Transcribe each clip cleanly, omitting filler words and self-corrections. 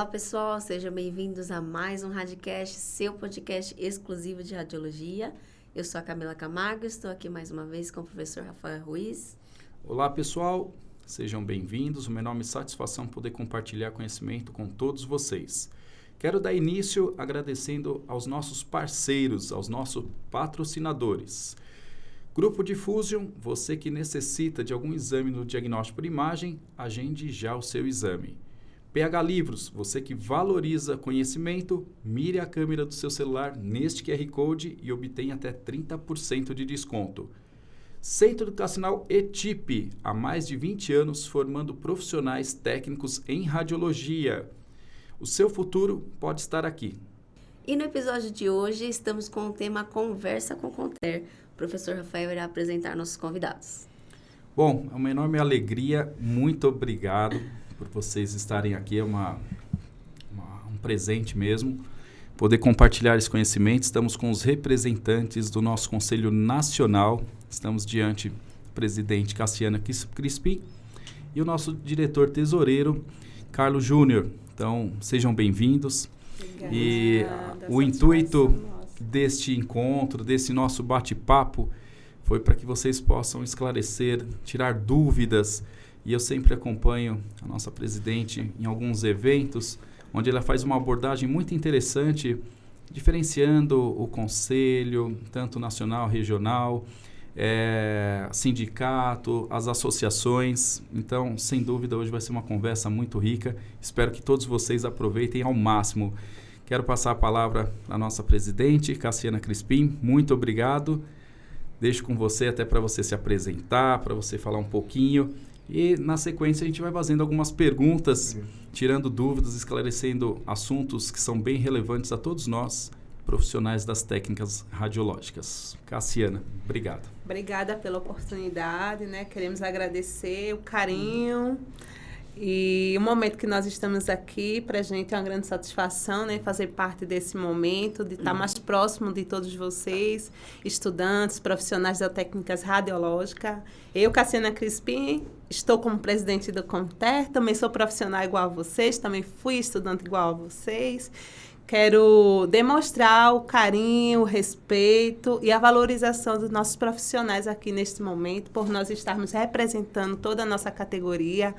Olá pessoal, sejam bem-vindos a mais um Radicast, seu podcast exclusivo de radiologia. Eu sou a Camila Camargo, estou aqui mais uma vez com o professor Rafael Ruiz. Olá pessoal, sejam bem-vindos. Uma enorme satisfação poder compartilhar conhecimento com todos vocês. Quero dar início agradecendo aos nossos parceiros, aos nossos patrocinadores. Grupo Diffusion, você que necessita de algum exame no diagnóstico por imagem, agende já o seu exame. PH Livros, você que valoriza conhecimento, mire a câmera do seu celular neste QR Code e obtenha até 30% de desconto. Centro Educacional ETIP, há mais de 20 anos formando profissionais técnicos em radiologia. O seu futuro pode estar aqui. E no episódio de hoje estamos com o tema Conversa com Conter. O professor Rafael irá apresentar nossos convidados. Bom, é uma enorme alegria, muito obrigado por vocês estarem aqui, é um presente mesmo, poder compartilhar esse conhecimento. Estamos com os representantes do nosso Conselho Nacional, estamos diante do presidente Cassiana Crispim e o nosso diretor tesoureiro, Carlos Júnior. Então, sejam bem-vindos. Obrigada. E o intuito deste encontro, desse nosso bate-papo, foi para que vocês possam esclarecer, tirar dúvidas. E eu sempre acompanho a nossa presidente em alguns eventos, onde ela faz uma abordagem muito interessante, diferenciando o conselho, tanto nacional, regional, sindicato, as associações. Então, sem dúvida, hoje vai ser uma conversa muito rica. Espero que todos vocês aproveitem ao máximo. Quero passar a palavra à nossa presidente, Cassiana Crispim. Muito obrigado. Deixo com você até para você se apresentar, para você falar um pouquinho. E, na sequência, a gente vai fazendo algumas perguntas, tirando dúvidas, esclarecendo assuntos que são bem relevantes a todos nós, profissionais das técnicas radiológicas. Cassiana, obrigado. Obrigada pela oportunidade, né? Queremos agradecer o carinho e o momento que nós estamos aqui. Para a gente é uma grande satisfação, né? Fazer parte desse momento, de estar mais próximo de todos vocês, estudantes, profissionais das técnicas radiológicas. Eu, Cassiana Crispim, estou como presidente do Conter, também sou profissional igual a vocês, também fui estudante igual a vocês. Quero demonstrar o carinho, o respeito e a valorização dos nossos profissionais aqui neste momento, por nós estarmos representando toda a nossa categoria.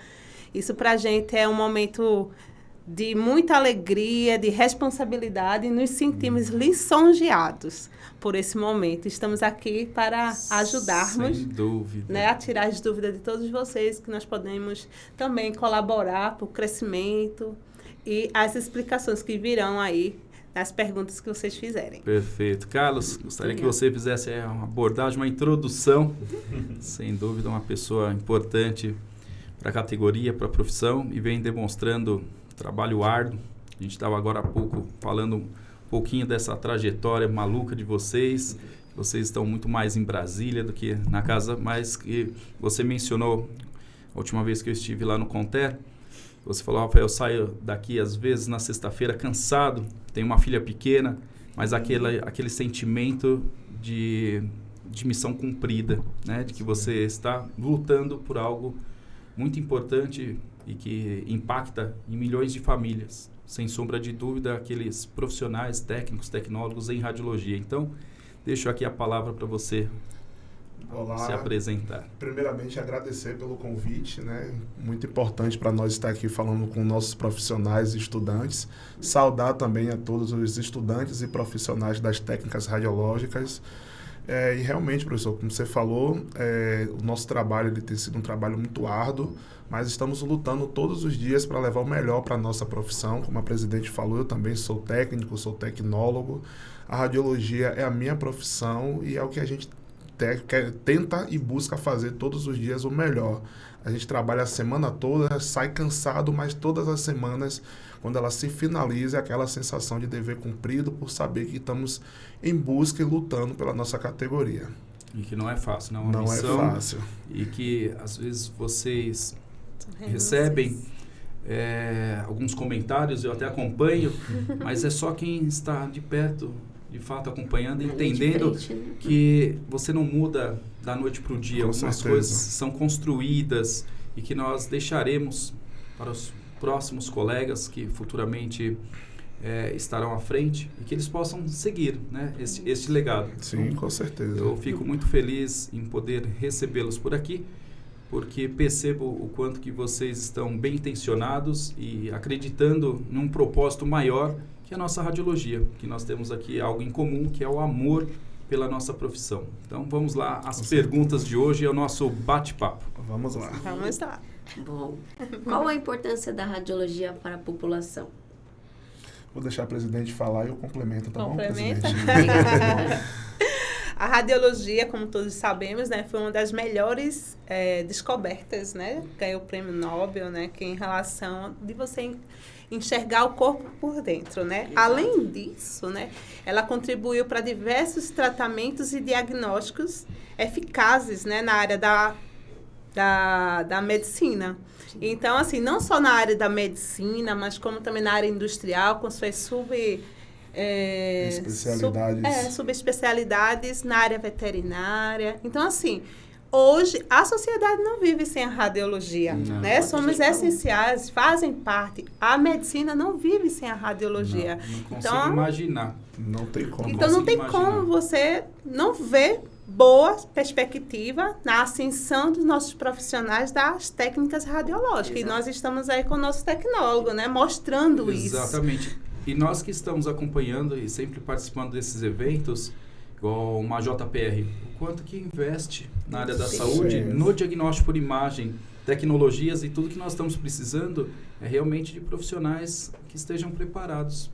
Isso para a gente é um momento de muita alegria, de responsabilidade, e nos sentimos lisonjeados por esse momento. Estamos aqui para ajudarmos, sem dúvida, né, a tirar as dúvidas de todos vocês, que nós podemos também colaborar para o crescimento e as explicações que virão aí nas perguntas que vocês fizerem. Perfeito. Carlos, gostaria que você fizesse uma abordagem, uma introdução. Sem dúvida, uma pessoa importante para a categoria, para a profissão, e vem demonstrando trabalho árduo. A gente estava agora há pouco falando um pouquinho dessa trajetória maluca de vocês. Vocês estão muito mais em Brasília do que na casa, mas que você mencionou a última vez que eu estive lá no Conter. Você falou, Rafael, eu saio daqui às vezes na sexta-feira cansado, tenho uma filha pequena, mas aquele sentimento de missão cumprida, né? De que você está lutando por algo muito importante e que impacta em milhões de famílias. Sem sombra de dúvida, aqueles profissionais, técnicos, tecnólogos em radiologia. Então, deixo aqui a palavra para você. Olá. Se apresentar. Primeiramente, agradecer pelo convite, né? Muito importante para nós estar aqui falando com nossos profissionais e estudantes. Saudar também a todos os estudantes e profissionais das técnicas radiológicas. E realmente, professor, como você falou, o nosso trabalho ele tem sido um trabalho muito árduo, mas estamos lutando todos os dias para levar o melhor para a nossa profissão. Como a presidente falou, eu também sou técnico, sou tecnólogo. A radiologia é a minha profissão e é o que a gente tenta e busca fazer todos os dias o melhor. A gente trabalha a semana toda, sai cansado, mas todas as semanas, quando ela se finaliza, é aquela sensação de dever cumprido por saber que estamos em busca e lutando pela nossa categoria. E que não é fácil, não é uma não missão. Não é fácil. E que, às vezes, vocês recebem alguns comentários, eu até acompanho, mas é só quem está de perto, de fato, acompanhando, entendendo que você não muda da noite para o dia. Algumas coisas são construídas e que nós deixaremos para os próximos colegas que futuramente estarão à frente e que eles possam seguir, né, este legado. Sim, com certeza. Eu fico muito feliz em poder recebê-los por aqui, porque percebo o quanto que vocês estão bem intencionados e acreditando num propósito maior que a nossa radiologia, que nós temos aqui algo em comum, que é o amor pela nossa profissão. Então, vamos lá, as perguntas de hoje é o nosso bate-papo. Vamos lá. Vamos lá. Bom, qual a importância da radiologia para a população? Vou deixar a presidente falar e eu complemento, tá Complementa. bom, presidente? A radiologia, como todos sabemos, né, foi uma das melhores descobertas, né? Ganhou o prêmio Nobel, né? Que em relação de você enxergar o corpo por dentro, né? Exato. Além disso, né, ela contribuiu para diversos tratamentos e diagnósticos eficazes, né, na área da medicina. Então, assim, não só na área da medicina, mas como também na área industrial, com suas subespecialidades na área veterinária. Então, assim, hoje a sociedade não vive sem a radiologia, né? Somos essenciais, fazem parte. A medicina não vive sem a radiologia. Não consigo imaginar. Não tem como. Então, não tem como você não ver boa perspectiva na ascensão dos nossos profissionais das técnicas radiológicas. Exato. E nós estamos aí com o nosso tecnólogo, né? Mostrando isso. Exatamente. E nós que estamos acompanhando e sempre participando desses eventos, igual uma JPR, o quanto que investe na área da saúde, no diagnóstico por imagem, tecnologias e tudo que nós estamos precisando é realmente de profissionais que estejam preparados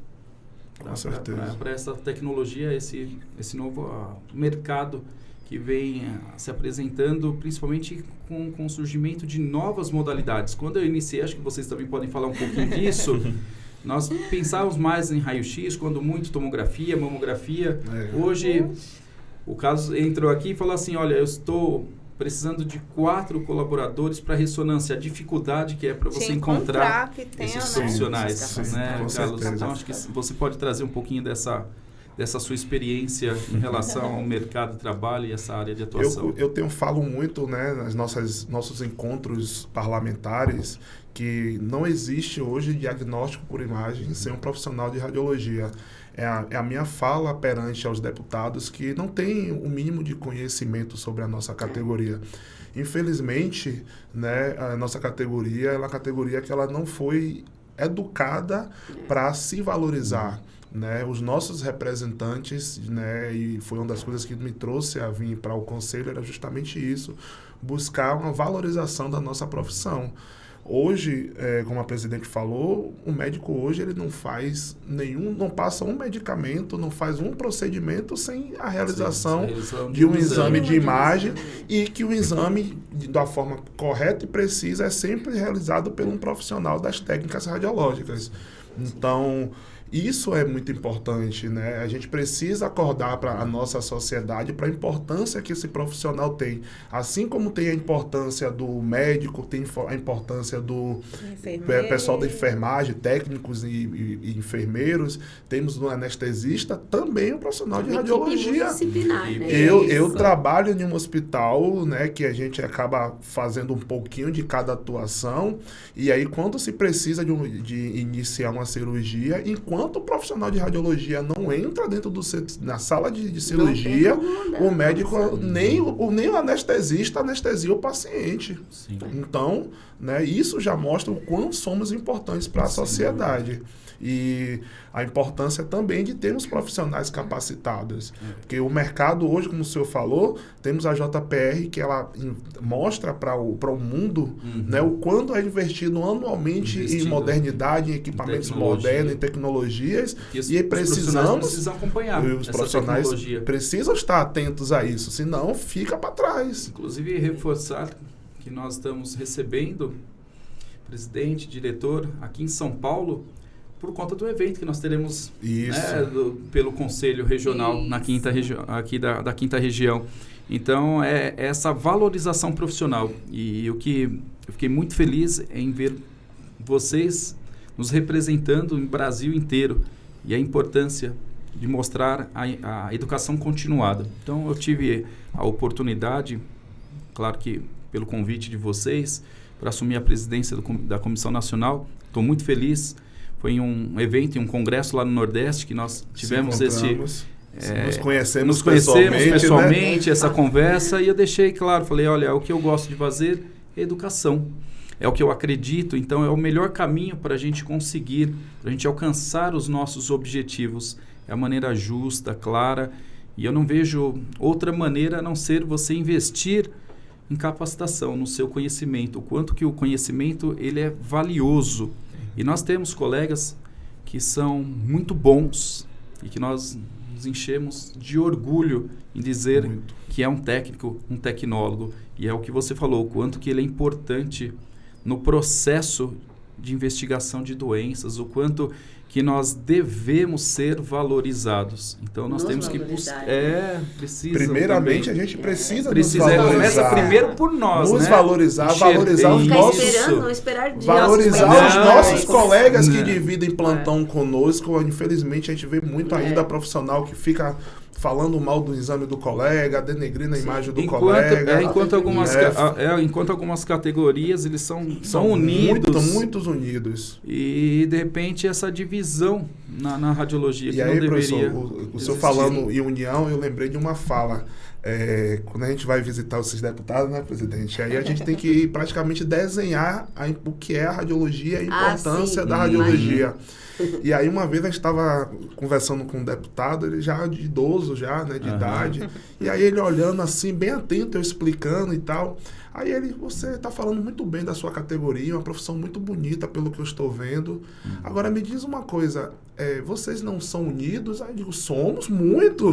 para essa tecnologia, esse novo mercado que vem se apresentando, principalmente com o surgimento de novas modalidades. Quando eu iniciei, acho que vocês também podem falar um pouquinho disso, nós pensávamos mais em raio-x, quando muito tomografia, mamografia. Hoje, o caso entrou aqui e falou assim, olha, eu estou precisando de 4 colaboradores para ressonância. A dificuldade que é para você encontrar esses profissionais, né, Carlos? Então, acho que você pode trazer um pouquinho dessa sua experiência em relação ao mercado de trabalho e essa área de atuação. Eu falo muito, né, nas nossos encontros parlamentares, que não existe hoje diagnóstico por imagem sem um profissional de radiologia. É a minha fala perante aos deputados que não têm o mínimo de conhecimento sobre a nossa categoria. Infelizmente, né, a nossa categoria é uma categoria que ela não foi educada para se valorizar. Né, os nossos representantes, né, e foi uma das coisas que me trouxe a vir para o conselho, era justamente isso, buscar uma valorização da nossa profissão. Hoje, como a presidente falou, o médico hoje ele não faz não passa um medicamento, não faz um procedimento sem a realização de um exame de imagem e que o exame, da forma correta e precisa, é sempre realizado por um profissional das técnicas radiológicas. Então, isso é muito importante, né? A gente precisa acordar para a nossa sociedade para a importância que esse profissional tem. Assim como tem a importância do médico, tem a importância do pessoal da enfermagem, técnicos e enfermeiros, temos no anestesista, também o profissional de radiologia. Né? Eu trabalho em um hospital, né, que a gente acaba fazendo um pouquinho de cada atuação, e aí quando se precisa de iniciar uma cirurgia, enquanto o profissional de radiologia não entra dentro na sala de cirurgia, o médico, nem o anestesista anestesia o paciente. Sim. Então, né, isso já mostra o quanto somos importantes para a sociedade. E a importância também de termos profissionais capacitados. Porque o mercado hoje, como o senhor falou, temos a JPR que ela mostra para o mundo, né, o quanto é investido anualmente em modernidade, em equipamentos modernos, em tecnologias. E precisamos acompanhar. Os profissionais precisam estar atentos a isso, senão fica para trás. Inclusive, reforçar que nós estamos recebendo presidente, diretor aqui em São Paulo, por conta do evento que nós teremos, né, pelo Conselho Regional na quinta aqui da quinta região. Então, é essa valorização profissional. E eu fiquei muito feliz em ver vocês nos representando em Brasil inteiro e a importância de mostrar a educação continuada. Então, eu tive a oportunidade, claro que pelo convite de vocês para assumir a presidência da Comissão Nacional. Estou muito feliz. Foi em um evento, em um congresso lá no Nordeste que nós tivemos nos conhecemos pessoalmente, né? essa conversa, e eu deixei claro, falei, olha, o que eu gosto de fazer é educação. É o que eu acredito, então é o melhor caminho para a gente conseguir, para a gente alcançar os nossos objetivos. É a maneira justa, clara, e eu não vejo outra maneira a não ser você investir em capacitação, no seu conhecimento. O quanto que o conhecimento ele é valioso. E nós temos colegas que são muito bons e que nós nos enchemos de orgulho em dizer que é um técnico, um tecnólogo. E é o que você falou, o quanto que ele é importante no processo de investigação de doenças, o quanto que nós devemos ser valorizados. Então nós temos que buscar. Precisa. Primeiramente também. A gente precisa nos valorizar. Começa primeiro por nós, nos né? valorizar os nossos. Esperando, não esperar de valorizar os nossos colegas que dividem plantão conosco. Infelizmente a gente vê muito ainda profissional que fica falando mal do exame do colega, denegrindo a imagem do colega. Enquanto algumas categorias eles são unidos. Muitos unidos. E, de repente, essa divisão na radiologia, que aí, não deveria professor, o senhor falando em união, eu lembrei de uma fala. Quando a gente vai visitar esses deputados, né, presidente? Aí a gente tem que praticamente desenhar o que é a radiologia, a importância da radiologia. E aí uma vez a gente estava conversando com um deputado, ele já de idoso, já, né, de idade, e aí ele olhando assim, bem atento, eu explicando e tal. Aí ele, você está falando muito bem da sua categoria, uma profissão muito bonita pelo que eu estou vendo. Agora me diz uma coisa, vocês não são unidos? Aí eu digo, somos muito.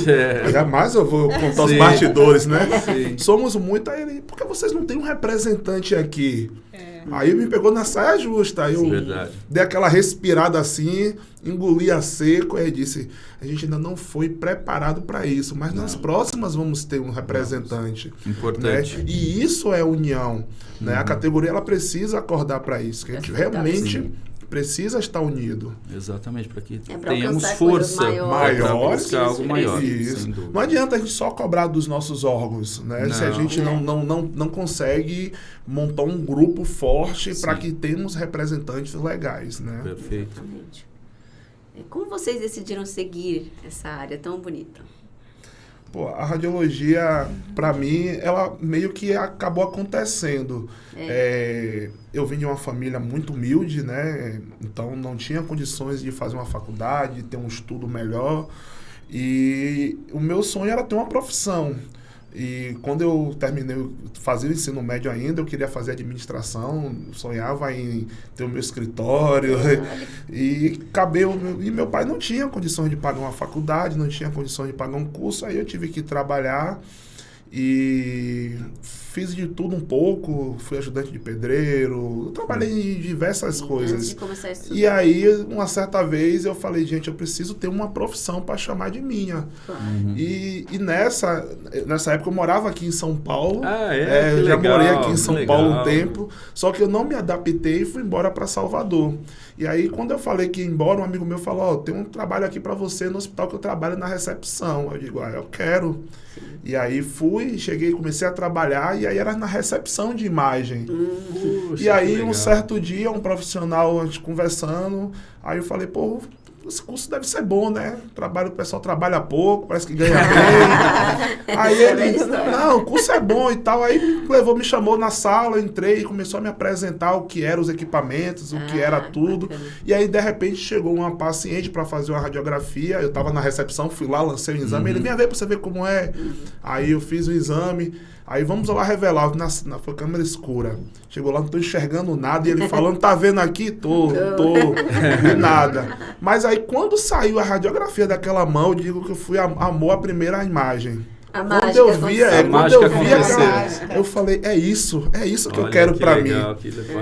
Jamais eu vou contar os bastidores, né? Sim. Somos muito. Aí ele, por que vocês não têm um representante aqui? Aí me pegou na saia justa. Aí eu dei aquela respirada assim, engoli a seco e disse, a gente ainda não foi preparado para isso, mas nas próximas vamos ter um representante. Importante. Né? E isso é união. Né? A categoria ela precisa acordar para isso, que a gente realmente precisa estar unido. Exatamente, para que pra tenhamos força maiores, algo maior. Isso. Não adianta a gente só cobrar dos nossos órgãos, né? Se a gente não consegue montar um grupo forte para que tenhamos representantes legais, né? Perfeito. Exatamente. Como vocês decidiram seguir essa área tão bonita? Pô, a radiologia, para mim, ela meio que acabou acontecendo. Eu vim de uma família muito humilde, né? Então não tinha condições de fazer uma faculdade, de ter um estudo melhor. E o meu sonho era ter uma profissão. E quando eu terminei, fazia o ensino médio ainda, eu queria fazer administração, sonhava em ter o meu escritório. E meu pai não tinha condições de pagar uma faculdade, não tinha condições de pagar um curso, aí eu tive que trabalhar e fiz de tudo um pouco, fui ajudante de pedreiro, trabalhei em diversas coisas. Antes de começar a estudar. E aí, uma certa vez, eu falei, gente, eu preciso ter uma profissão para chamar de minha. E nessa época eu morava aqui em São Paulo. Eu já morei aqui em São Paulo um tempo, só que eu não me adaptei e fui embora para Salvador. E aí, quando eu falei que ia embora, um amigo meu falou, tem um trabalho aqui para você no hospital que eu trabalho na recepção. Eu digo, eu quero. E aí cheguei, comecei a trabalhar e aí era na recepção de imagem. E aí um certo dia, um profissional, a gente conversando, aí eu falei, esse curso deve ser bom, né? O pessoal trabalha pouco, parece que ganha bem. Aí ele, não, o curso é bom e tal. Aí me chamou na sala, eu entrei e começou a me apresentar o que eram os equipamentos, o que era tudo. Bacana. E aí, de repente, chegou uma paciente para fazer uma radiografia. Eu estava na recepção, fui lá, lancei o exame. Ele, vem ver para você ver como é. Aí eu fiz o exame. Aí vamos lá revelar, foi câmera escura. Chegou lá, não tô enxergando nada. E ele falando, tá vendo aqui? Tô. E nada. Mas aí quando saiu a radiografia daquela mão, eu digo que eu fui amor à primeira imagem. Quando eu vi eu falei, é isso que eu quero para mim.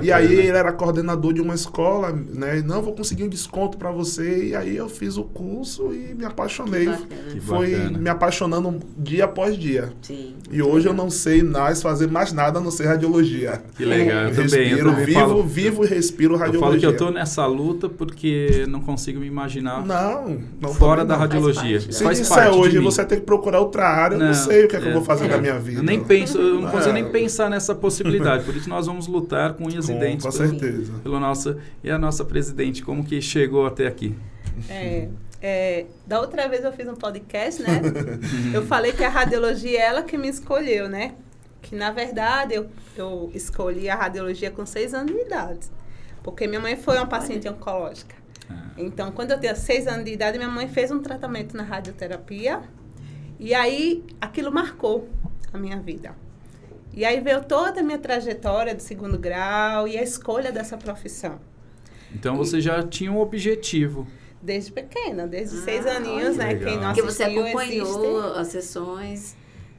E aí ele era coordenador de uma escola, né? Não, vou conseguir um desconto para você. E aí eu fiz o curso e me apaixonei. Foi me apaixonando dia após dia. Sim. E hoje eu não sei mais fazer mais nada a não ser radiologia. Que legal, eu também. Vivo e respiro radiologia. Eu falo que eu tô nessa luta porque não consigo me imaginar não fora da radiologia. Se disser hoje, você tem que procurar outra área, não sei o que é que eu vou fazer da minha vida. Eu não consigo nem pensar nessa possibilidade. Por isso nós vamos lutar com unhas e dentes. Com certeza. E a nossa presidente, como que chegou até aqui? Da outra vez eu fiz um podcast, né? Eu falei que a radiologia é ela que me escolheu, né? Que, na verdade, eu escolhi a radiologia com 6 anos de idade. Porque minha mãe foi uma paciente oncológica. Então, quando eu tinha 6 anos de idade, minha mãe fez um tratamento na radioterapia. E aí, aquilo marcou a minha vida. E aí veio toda a minha trajetória do 2º grau e a escolha dessa profissão. Então, você já tinha um objetivo. Desde pequena, desde 6 aninhos, né? Quem não Porque você assistiu, acompanhou existe. as sessões.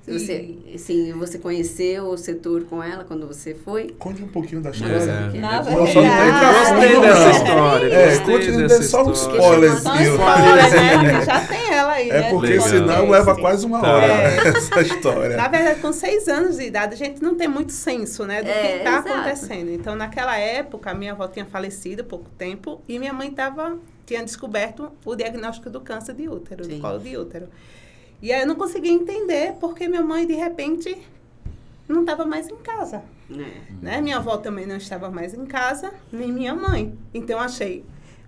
Você conheceu o setor com ela quando você foi? Conte um pouquinho da história. Na Eu só não verdade, tenho Gostei dessa história. conte dessa só um história. spoilerzinho. Spoiler, né? Que já tem ela aí, né? Porque Legal. senão leva quase uma hora essa história. Na verdade, com 6 anos de idade, a gente não tem muito senso, né? Do que está exato. acontecendo. Então, naquela época, a minha avó tinha falecido há pouco tempo e minha mãe tinha descoberto o diagnóstico do câncer de útero, do colo de útero. E aí eu não conseguia entender porque minha mãe, de repente, não estava mais em casa. Né? Minha avó também não estava mais em casa, nem minha mãe. Então, eu achei,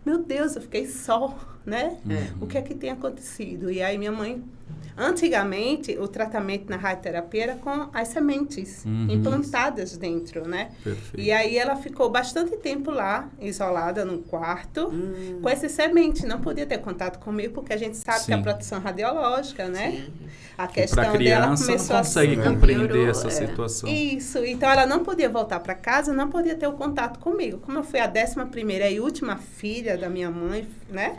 meu Deus, eu fiquei só, né? O que é que tem acontecido? E aí minha mãe... Antigamente, o tratamento na radioterapia era com as sementes implantadas dentro, né? Perfeito. E aí ela ficou bastante tempo lá, isolada num quarto, com essas sementes. Não podia ter contato comigo, porque a gente sabe que a proteção radiológica, né? A questão para dela criança começou não consegue assim. compreender piorou, essa situação. Isso, então ela não podia voltar para casa, não podia ter o contato comigo. Como eu fui a 11ª e última filha da minha mãe, né?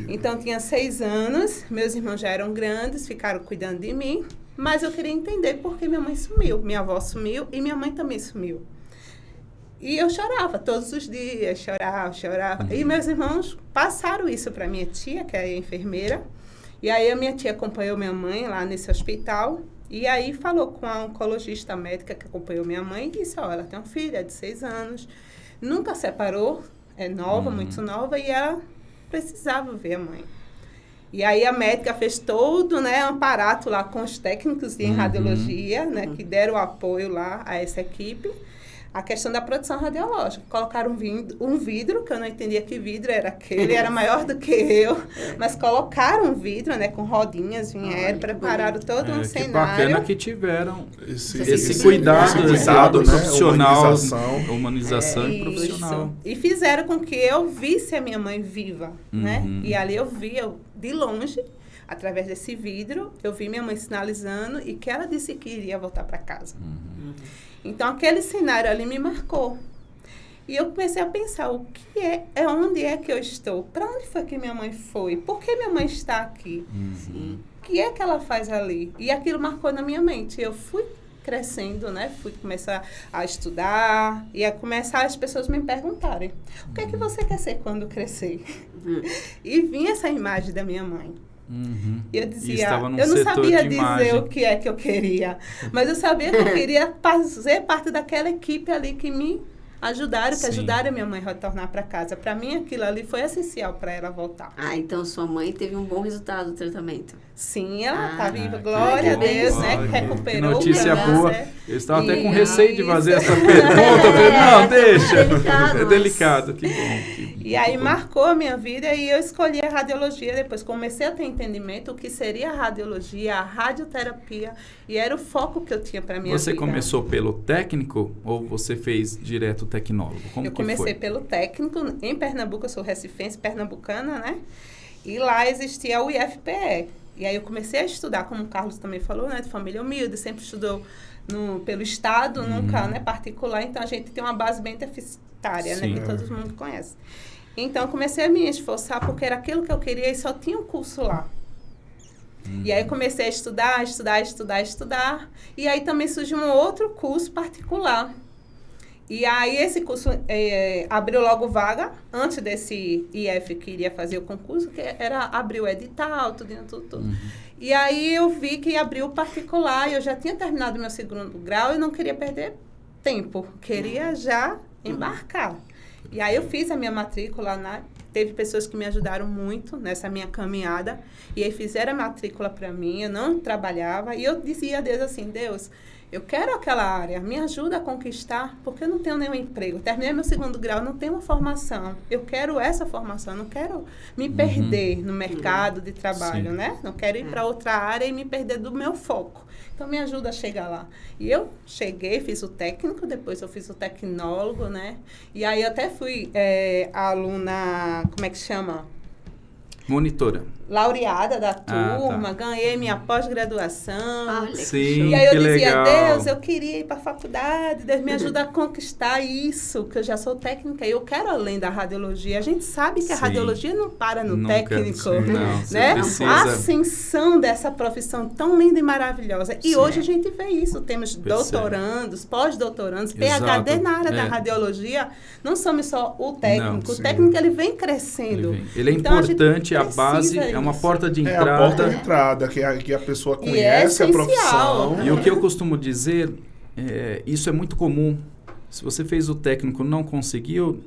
Então tinha 6 anos, meus irmãos já eram grandes, ficaram cuidando de mim, mas eu queria entender por que minha mãe sumiu. Minha avó sumiu e minha mãe também sumiu. E eu chorava todos os dias, chorava. E meus irmãos passaram isso para minha tia, que é enfermeira. E aí a minha tia acompanhou minha mãe lá nesse hospital. E aí falou com a oncologista médica que acompanhou minha mãe e disse, ela tem uma filha de 6 anos, nunca separou, é nova, muito nova, e ela precisava ver a mãe. E aí a médica fez todo, né, um aparato lá com os técnicos em radiologia, né, que deram apoio lá a essa equipe. A questão da produção radiológica. Colocaram um vidro, que eu não entendia que vidro era aquele, era maior do que eu, mas colocaram um vidro, né, com rodinhas, vieram, prepararam todo um Que cenário. bacana que tiveram esse Esse cuidado, cuidado, né? profissional, Humanização. e profissional. E fizeram com que eu visse a minha mãe viva, né? E ali eu via de longe, através desse vidro, eu vi minha mãe sinalizando e que ela disse que iria voltar para casa. Então, aquele cenário ali me marcou. E eu comecei a pensar, o que onde é que eu estou? Para onde foi que minha mãe foi? Por que minha mãe está aqui? O que é que ela faz ali? E aquilo marcou na minha mente. Eu fui crescendo, né? Fui começar a estudar e a começar as pessoas me perguntarem, o que é que você quer ser quando crescer? E vinha essa imagem da minha mãe. E eu dizia, eu não sabia dizer o que é que eu queria, mas eu sabia que eu queria fazer parte daquela equipe ali que me ajudaram, que ajudaram a minha mãe a retornar para casa. Para mim, aquilo ali foi essencial para ela voltar. Então sua mãe teve um bom resultado do tratamento. Sim, ela está viva, glória a Deus, né? Que recuperou. Que notícia boa. Eu estava até com receio de fazer essa Isso. pergunta. Eu falei, não, deixa. Delicado, É delicado, que bom. E aí marcou a minha vida e eu escolhi a radiologia. Depois comecei a ter entendimento o que seria a radiologia, a radioterapia. E era o foco que eu tinha para minha vida. Você começou pelo técnico ou você fez direto tecnólogo? Como eu que comecei foi? pelo técnico. Em Pernambuco, eu sou recifense, pernambucana, né? E lá existia o IFPE. E aí eu comecei a estudar, como o Carlos também falou, né? De família humilde, sempre estudou pelo Estado, nunca, né? Particular. Então, a gente tem uma base bem deficitária, né? Que todo mundo conhece. Então, eu comecei a me esforçar, porque era aquilo que eu queria e só tinha um curso lá. E aí, comecei a estudar. E aí, também surgiu um outro curso particular. E aí, esse curso abriu logo vaga, antes desse IF que iria fazer o concurso, que abriu o edital, tudo. E aí, eu vi que abriu o particular, e eu já tinha terminado meu 2º grau e não queria perder tempo. Queria já embarcar. E aí, eu fiz a minha matrícula teve pessoas que me ajudaram muito nessa minha caminhada, e aí fizeram a matrícula para mim, eu não trabalhava, e eu dizia a Deus assim, Deus, eu quero aquela área, me ajuda a conquistar, porque eu não tenho nenhum emprego. Terminei meu 2º grau, não tenho uma formação. Eu quero essa formação, não quero me perder no mercado de trabalho, né? Não quero ir para outra área e me perder do meu foco. Então, me ajuda a chegar lá. E eu cheguei, fiz o técnico, depois eu fiz o tecnólogo, né? E aí, eu até fui aluna, como é que chama? Monitora. Laureada da turma, ganhei minha pós-graduação. Olha, Sim, e aí eu que dizia, legal. Deus, eu queria ir para a faculdade, Deus me ajuda a conquistar isso, que eu já sou técnica e eu quero além da radiologia. A gente sabe que a Sim. radiologia não para no Nunca, técnico, sim, não, você né? precisa- A ascensão dessa profissão tão linda e maravilhosa. E Sim. hoje a gente vê isso, temos Percebe. doutorandos, pós-doutorandos, Exato. PhD na área da É. radiologia. Não somos só o técnico, Não, o sim. técnico ele vem crescendo. Ele é Então, a gente importante, a precisa base, é uma isso. porta de É a porta de entrada. entrada, que a pessoa E é conhece a essencial. profissão. E o que eu costumo dizer, isso é muito comum. Se você fez o técnico e não conseguiu,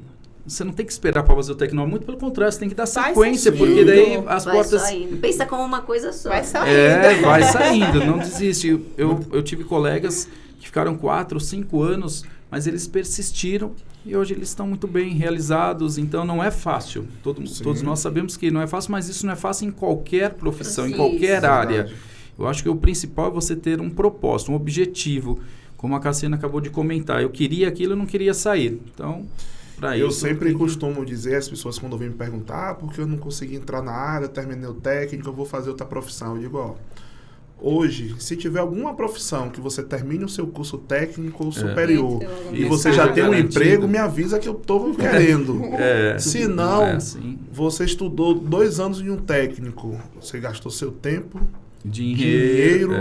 você não tem que esperar para fazer o tecnólogo. Muito pelo contrário, você tem que dar Vai sequência, saindo. porque daí as vai portas... saindo. Pensa como uma coisa só. Vai saindo. Vai saindo, não desiste. Eu tive colegas que ficaram 4, 5 anos, mas eles persistiram e hoje eles estão muito bem realizados. Então não é fácil. Todos nós sabemos que não é fácil, mas isso não é fácil em qualquer profissão, em Sim, qualquer área. verdade. Eu acho que o principal é você ter um propósito, um objetivo. Como a Cassiana acabou de comentar, eu queria aquilo, eu não queria sair. Então, para isso... Eu sempre costumo dizer às pessoas quando vêm me perguntar porque eu não consegui entrar na área, eu terminei o técnico, eu vou fazer outra profissão. Eu digo, ó, hoje, se tiver alguma profissão que você termine o seu curso técnico ou superior e você já tem um Garantido. emprego, me avisa que eu estou querendo. Se não, é assim. você estudou 2 anos em um técnico, você gastou seu tempo, Dinheiro,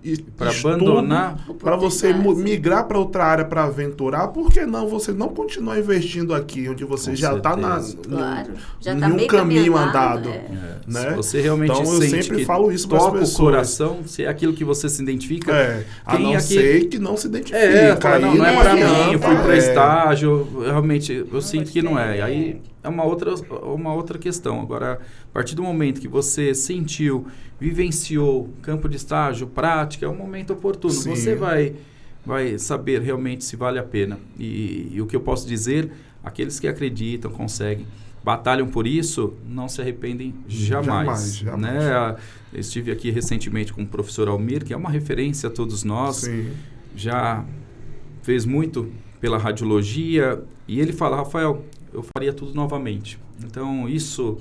e para estudo, abandonar... para você migrar para outra área para aventurar, por que não você não continuar investindo aqui, onde você Com já está certeza. Claro. Já em tá um bem caminho caminhado, andado. é. Né? Se você realmente Então, eu sente sempre que falo isso pras toca o pessoas. coração, se é aquilo que você se identifica... A quem não aqui- ser que não se identifique. fala, aí não é pra mim, eu adianta, fui para é. estágio, realmente, eu sinto que não é. gostei. Aí é uma outra questão. Agora, a partir do momento que você sentiu, vivenciou campo de estágio, prática, é um momento oportuno. Sim. Você vai saber realmente se vale a pena. E o que eu posso dizer, aqueles que acreditam, conseguem, batalham por isso, não se arrependem jamais. Jamais. Né? Eu estive aqui recentemente com o professor Almir, que é uma referência a todos nós, Sim. já fez muito pela radiologia, e ele fala, Rafael, eu faria tudo novamente. Então, isso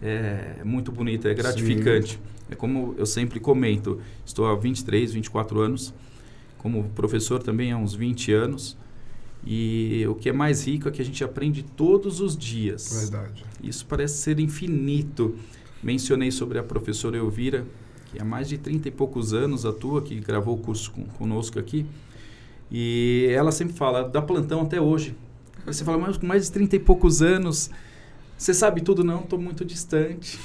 é muito bonito, é gratificante. É como eu sempre comento, estou há 23, 24 anos, como professor também há uns 20 anos, e o que é mais rico é que a gente aprende todos os dias. Verdade. Isso parece ser infinito. Mencionei sobre a professora Elvira, que há mais de 30 e poucos anos atua, que gravou o curso conosco aqui, e ela sempre fala, dá plantão até hoje. Aí você fala, mas com mais de 30 e poucos anos, você sabe tudo? Não, estou muito distante.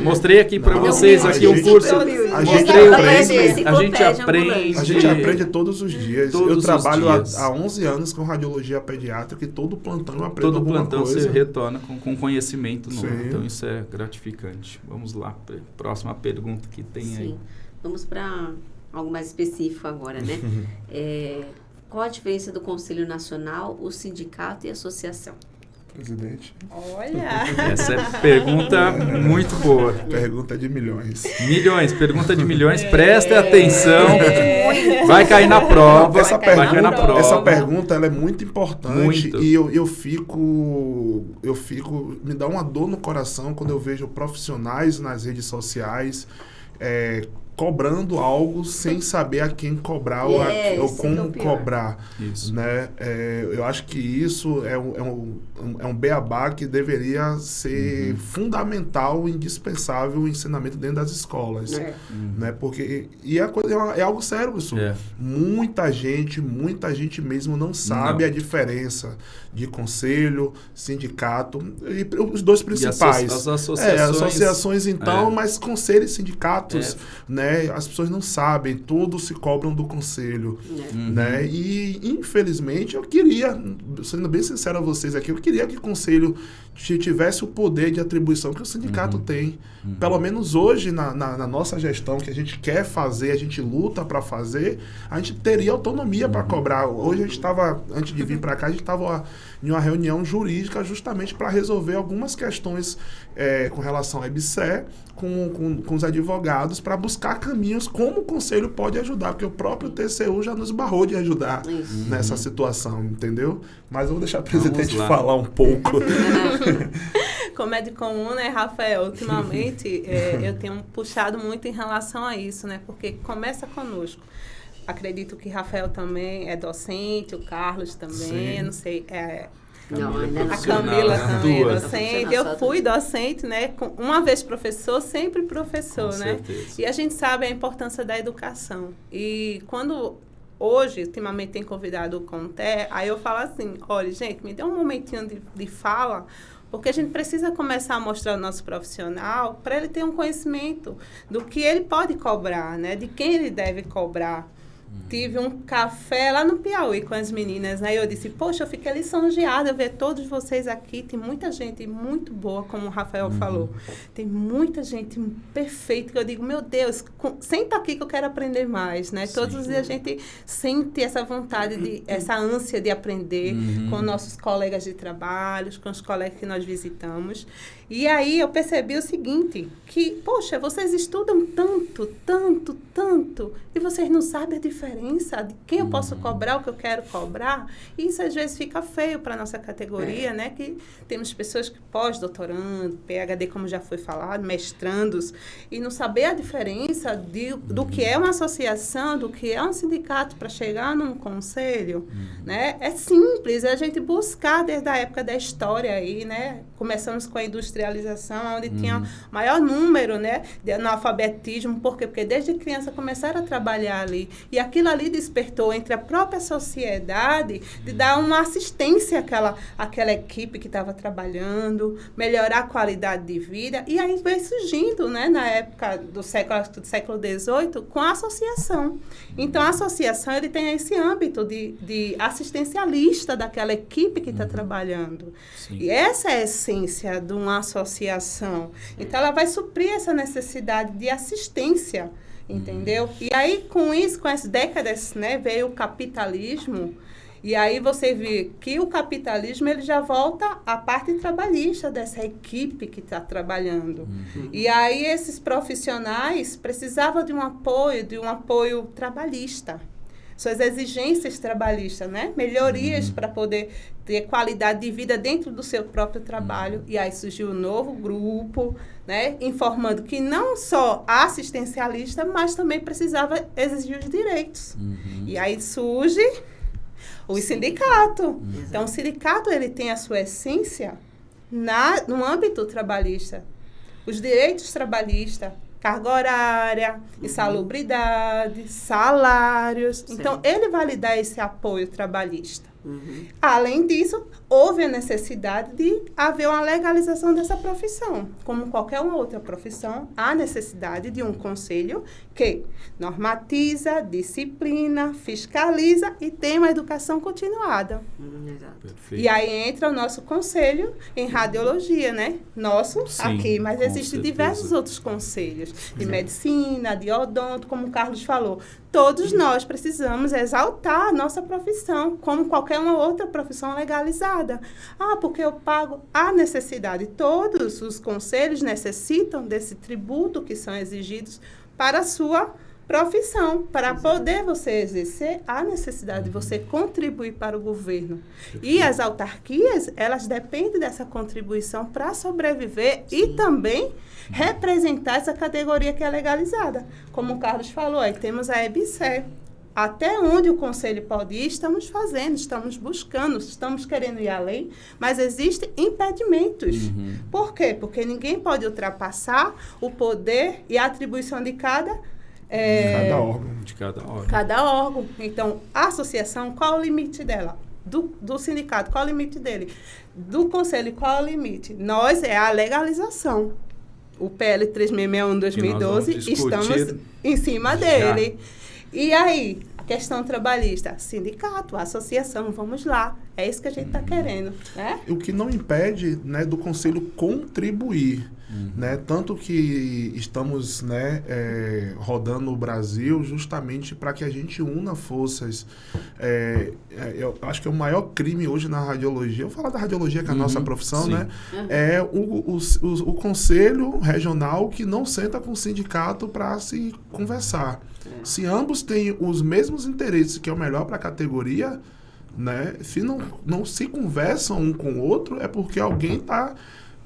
Mostrei aqui para Não, vocês a aqui um gente- curso. a Mostrei gente o aprende. a gente aprende. A gente aprende todos os dias. Todos eu os trabalho dias. há 11 anos com radiologia pediátrica e todo plantão eu aprendo Todo alguma plantão coisa. você retorna com conhecimento novo. Sim. Então isso é gratificante. Vamos lá, próxima pergunta que tem aí. Sim. Vamos para algo mais específico agora, né? Qual a diferença do Conselho Nacional, o sindicato e a associação? Presidente, Olha! Essa é pergunta muito boa. pergunta de milhões. Milhões, pergunta de milhões. Prestem atenção. Vai cair na prova. Essa vai cair na pergunta, prova. essa pergunta ela é muito importante Muito. e eu fico, me dá uma dor no coração quando eu vejo profissionais nas redes sociais cobrando algo sem saber a quem cobrar ou esse é como o pior. cobrar. Isso. Né? Eu acho que isso é um beabá que deveria ser fundamental, indispensável o ensinamento dentro das escolas. Né? Porque é algo sério isso. É. Muita gente mesmo não sabe Não. a diferença de conselho, sindicato e os dois E principais. as associações. Associações então, É. mas conselhos e sindicatos, né? As pessoas não sabem, todos se cobram do conselho, né? E infelizmente eu queria sendo bem sincero a vocês aqui, eu queria que o conselho tivesse o poder de atribuição que o sindicato tem. Pelo menos hoje, na nossa gestão, que a gente quer fazer, a gente luta para fazer, a gente teria autonomia para cobrar. Hoje a gente estava, antes de vir para cá, a gente estava em uma reunião jurídica justamente para resolver algumas questões com relação ao EBSER, com os advogados, para buscar caminhos como o conselho pode ajudar, porque o próprio TCU já nos barrou de ajudar nessa situação, entendeu? Mas eu vou deixar o presidente falar um pouco. Como é de comum, né, Rafael? Ultimamente, eu tenho puxado muito em relação a isso, né? Porque começa conosco. Acredito que Rafael também é docente, o Carlos também, eu não sei, a Camila também é docente. Eu fui docente, né? Uma vez professor, sempre professor, né? E a gente sabe a importância da educação. E quando hoje, ultimamente, tem convidado o Conté, aí eu falo assim, olha, gente, me dê um momentinho de fala, porque a gente precisa começar a mostrar o nosso profissional para ele ter um conhecimento do que ele pode cobrar, né? De quem ele deve cobrar. Tive um café lá no Piauí com as meninas, né? E eu disse, poxa, eu fiquei lisonjeada ver todos vocês aqui. Tem muita gente muito boa, como o Rafael falou. Tem muita gente perfeita, que eu digo, meu Deus, senta aqui que eu quero aprender mais, né? Sim. Todos os dias a gente sente essa vontade, essa ânsia de aprender com nossos colegas de trabalho, com os colegas que nós visitamos. E aí eu percebi o seguinte, que, poxa, vocês estudam tanto, tanto, tanto, e vocês não sabem a diferença de quem eu posso cobrar, o que eu quero cobrar. E isso às vezes fica feio para a nossa categoria, né? Que temos pessoas que pós-doutorando, PhD, como já foi falado, mestrandos, e não saber a diferença do que é uma associação, do que é um sindicato para chegar num conselho, né? É simples, é a gente buscar desde a época da história aí, né? Começamos com a industrialização, onde tinha maior número, né, de analfabetismo. Por quê? Porque desde criança começaram a trabalhar ali. E aquilo ali despertou entre a própria sociedade de dar uma assistência àquela equipe que estava trabalhando, melhorar a qualidade de vida. E aí veio surgindo, né, na época do século XVIII, com a associação. Então, a associação ele tem esse âmbito de assistencialista daquela equipe que está trabalhando. Sim. E essa é a essência de uma associação. Então, ela vai suprir essa necessidade de assistência, entendeu? E aí, com isso, com as décadas, né, veio o capitalismo. E aí você vê que o capitalismo ele já volta à parte trabalhista dessa equipe que está trabalhando. E aí esses profissionais precisavam de um apoio trabalhista. Suas exigências trabalhistas, né? Melhorias para poder ter qualidade de vida dentro do seu próprio trabalho. E aí surgiu um novo grupo, né? Informando que não só assistencialista, mas também precisava exigir os direitos. E aí surge o sindicato. Então, o sindicato ele tem a sua essência no âmbito trabalhista. Os direitos trabalhistas, carga horária, insalubridade, salários. Sim. Então, ele vai lhe dar esse apoio trabalhista. Além disso, houve a necessidade de haver uma legalização dessa profissão. Como qualquer uma outra profissão, há necessidade de um conselho que normatiza, disciplina, fiscaliza e tem uma educação continuada. Exato. E aí entra o nosso conselho em radiologia, né? Nosso, sim, aqui, mas existem diversos outros conselhos de medicina, de odonto, como o Carlos falou. Todos nós precisamos exaltar a nossa profissão, como qualquer uma outra profissão legalizada. Ah, porque eu pago a necessidade. Todos os conselhos necessitam desse tributo que são exigidos para a sua profissão. Para poder você exercer, há necessidade de você contribuir para o governo. E as autarquias, elas dependem dessa contribuição para sobreviver e também representar essa categoria que é legalizada. Como o Carlos falou, aí temos a EBSER. Até onde o conselho pode ir, estamos fazendo, estamos buscando, estamos querendo ir além, mas existem impedimentos. Por quê? Porque ninguém pode ultrapassar o poder e a atribuição de cada órgão. De cada órgão. Cada órgão. Então, a associação, qual o limite dela? Do sindicato, qual o limite dele? Do conselho, qual é o limite? Nós, é a legalização. O PL 3661-2012, estamos em cima dele. E aí, A questão trabalhista, sindicato, associação, vamos lá. É isso que a gente está querendo, né? O que não impede, né, do Conselho contribuir. Né? Tanto que estamos, né, rodando o Brasil justamente para que a gente una forças. Eu acho que é o maior crime hoje na radiologia, eu vou falar da radiologia, que é a nossa profissão, né? É o Conselho Regional que não senta com o sindicato para se conversar. Se ambos têm os mesmos interesses, que é o melhor para a categoria, né? Se não se conversam um com o outro, é porque alguém está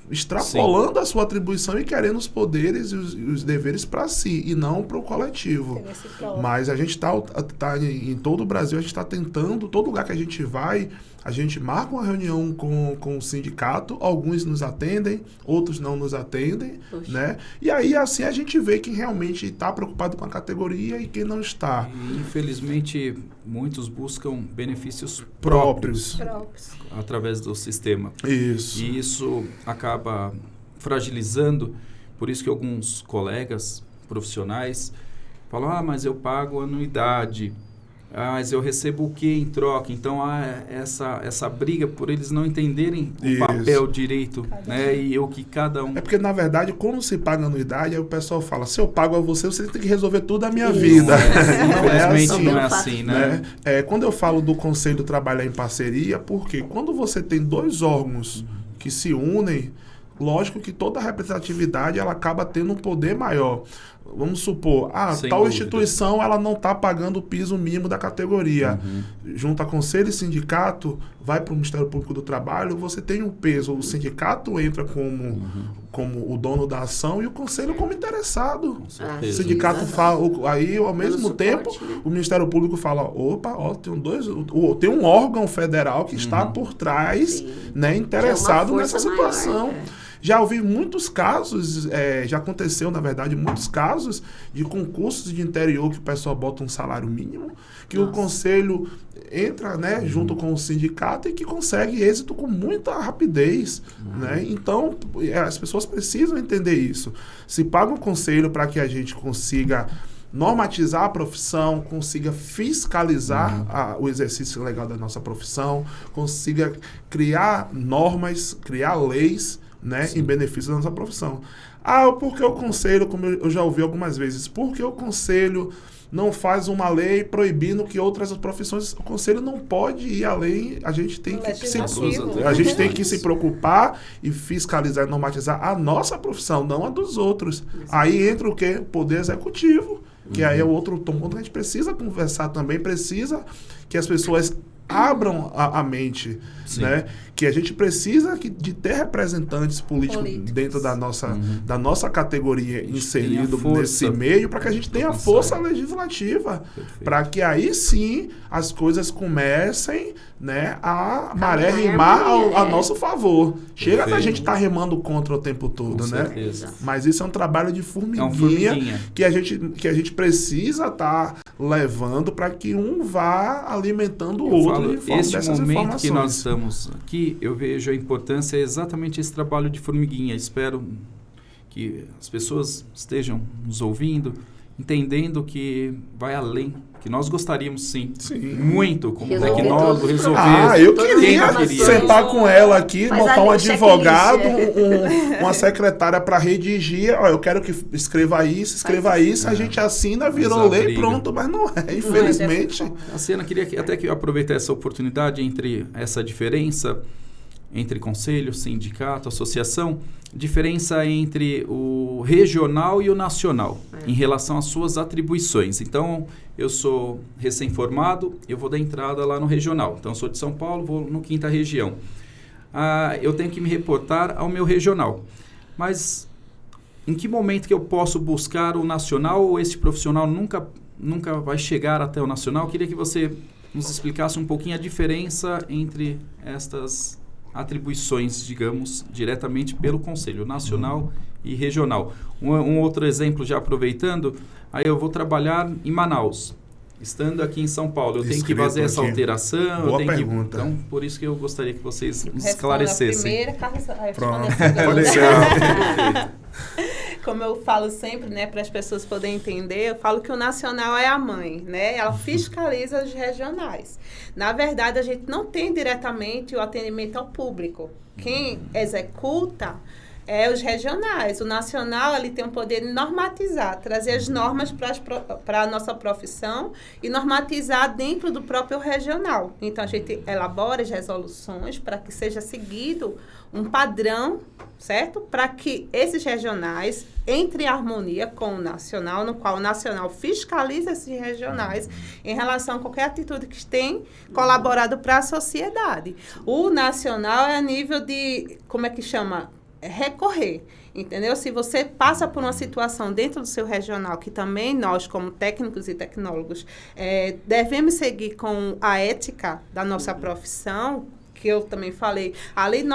extrapolando a sua atribuição e querendo os poderes e os deveres para si e não para o coletivo. Mas a gente está em todo o Brasil, a gente está tentando, todo lugar que a gente vai, a gente marca uma reunião com o sindicato, alguns nos atendem, outros não nos atendem, né? E aí assim a gente vê quem realmente está preocupado com a categoria e quem não está. E, infelizmente, muitos buscam benefícios próprios. Através do sistema. Isso. E isso acaba fragilizando, por isso que alguns colegas profissionais falam, mas eu pago anuidade, mas eu recebo o que em troca? Então, essa briga por eles não entenderem o papel direito, né? E o que cada um... É porque, na verdade, quando se paga anuidade, aí o pessoal fala, se eu pago a você, você tem que resolver tudo a minha vida. Infelizmente não é assim, né? Quando eu falo do Conselho trabalhar em parceria, porque quando você tem dois órgãos que se unem, lógico que toda a representatividade ela acaba tendo um poder maior. Vamos supor, tal instituição ela não está pagando o piso mínimo da categoria. Junto a conselho e sindicato, vai para o Ministério Público do Trabalho, você tem um peso. O sindicato entra como o dono da ação e o conselho como interessado. O sindicato fala, aí ao mesmo tempo, o Ministério Público fala, tem um órgão federal que está por trás, né, interessado nessa situação. Já ouvi muitos casos, já aconteceu, na verdade, muitos casos de concursos de interior que o pessoal bota um salário mínimo, que o conselho entra, né, junto com o sindicato e que consegue êxito com muita rapidez. Né? Então, as pessoas precisam entender isso. Se paga um conselho para que a gente consiga normatizar a profissão, consiga fiscalizar o exercício legal da nossa profissão, consiga criar normas, criar leis, né, em benefício da nossa profissão. Porque o conselho, como eu já ouvi algumas vezes, porque o conselho não faz uma lei proibindo que outras profissões... O conselho não pode ir além, a gente tem que se preocupar e fiscalizar e normatizar a nossa profissão, não a dos outros. Aí entra o quê? O Poder Executivo, que aí é o outro ponto que a gente precisa conversar também, precisa que as pessoas abram a mente, né? Que a gente precisa de ter representantes políticos dentro da nossa categoria inserido nesse meio, para que a gente tenha força legislativa, para que aí sim as coisas comecem, né, a maré remar a nosso favor. Chega da gente estar remando contra o tempo todo, né? Mas isso é um trabalho de formiguinha, que a gente precisa estar levando para que um vá alimentando o outro. Esse momento que nós estamos aqui, eu vejo a importância exatamente esse trabalho de formiguinha. Espero que as pessoas estejam nos ouvindo, entendendo que vai além, que nós gostaríamos sim. Muito, como tecnólogo, resolver. Eu queria sentar com ela aqui, montar um advogado, uma secretária para redigir. Eu quero que escreva isso, a gente assina, virou lei, pronto, mas não é, infelizmente. A Siena queria até que eu aproveitar essa oportunidade entre essa diferença entre conselho, sindicato, associação, diferença entre o regional e o nacional em relação às suas atribuições. Então, eu sou recém-formado, eu vou dar entrada lá no regional. Então, eu sou de São Paulo, vou no 5ª região. Eu tenho que me reportar ao meu regional. Mas em que momento que eu posso buscar o nacional ou esse profissional nunca vai chegar até o nacional? Eu queria que você nos explicasse um pouquinho a diferença entre estas atribuições, digamos, diretamente pelo Conselho Nacional e Regional. Um outro exemplo, já aproveitando, aí eu vou trabalhar em Manaus. Estando aqui em São Paulo, eu tenho que fazer essa alteração? Boa pergunta. Então, por isso que eu gostaria que vocês nos esclarecessem. A primeira, Pronto. como eu falo sempre, né, para as pessoas poderem entender, eu falo que o nacional é a mãe, né? Ela fiscaliza os regionais. Na verdade, a gente não tem diretamente o atendimento ao público. Quem executa é os regionais. O nacional, ele tem o poder de normatizar, trazer as normas para a nossa profissão e normatizar dentro do próprio regional. Então, a gente elabora as resoluções para que seja seguido um padrão, certo? Para que esses regionais entrem em harmonia com o nacional, no qual o nacional fiscaliza esses regionais em relação a qualquer atitude que tem colaborado para a sociedade. O nacional é a nível de, como é que chama? Recorrer, entendeu? Se você passa por uma situação dentro do seu regional, que também nós, como técnicos e tecnólogos, devemos seguir com a ética da nossa profissão, que eu também falei, além de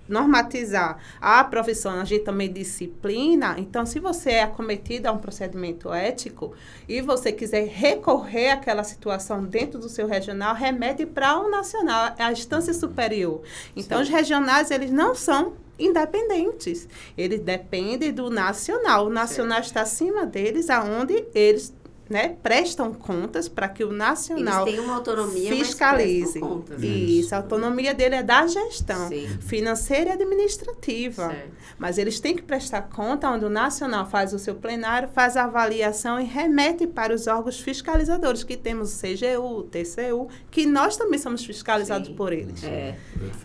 normatizar a profissão, a gente também disciplina. Então, se você é acometido a um procedimento ético e você quiser recorrer àquela situação dentro do seu regional, remete para o nacional, a instância superior. Então, sim, os regionais, eles não são independentes. Eles dependem do nacional. O nacional está acima deles, aonde eles, né, prestam contas para que o nacional eles têm uma autonomia, fiscalize. Mas prestam contas. Isso, a autonomia dele é da gestão, sim, financeira e administrativa. Certo. Mas eles têm que prestar conta, onde o nacional faz o seu plenário, faz a avaliação e remete para os órgãos fiscalizadores, que temos o CGU, o TCU, que nós também somos fiscalizados, sim, por eles.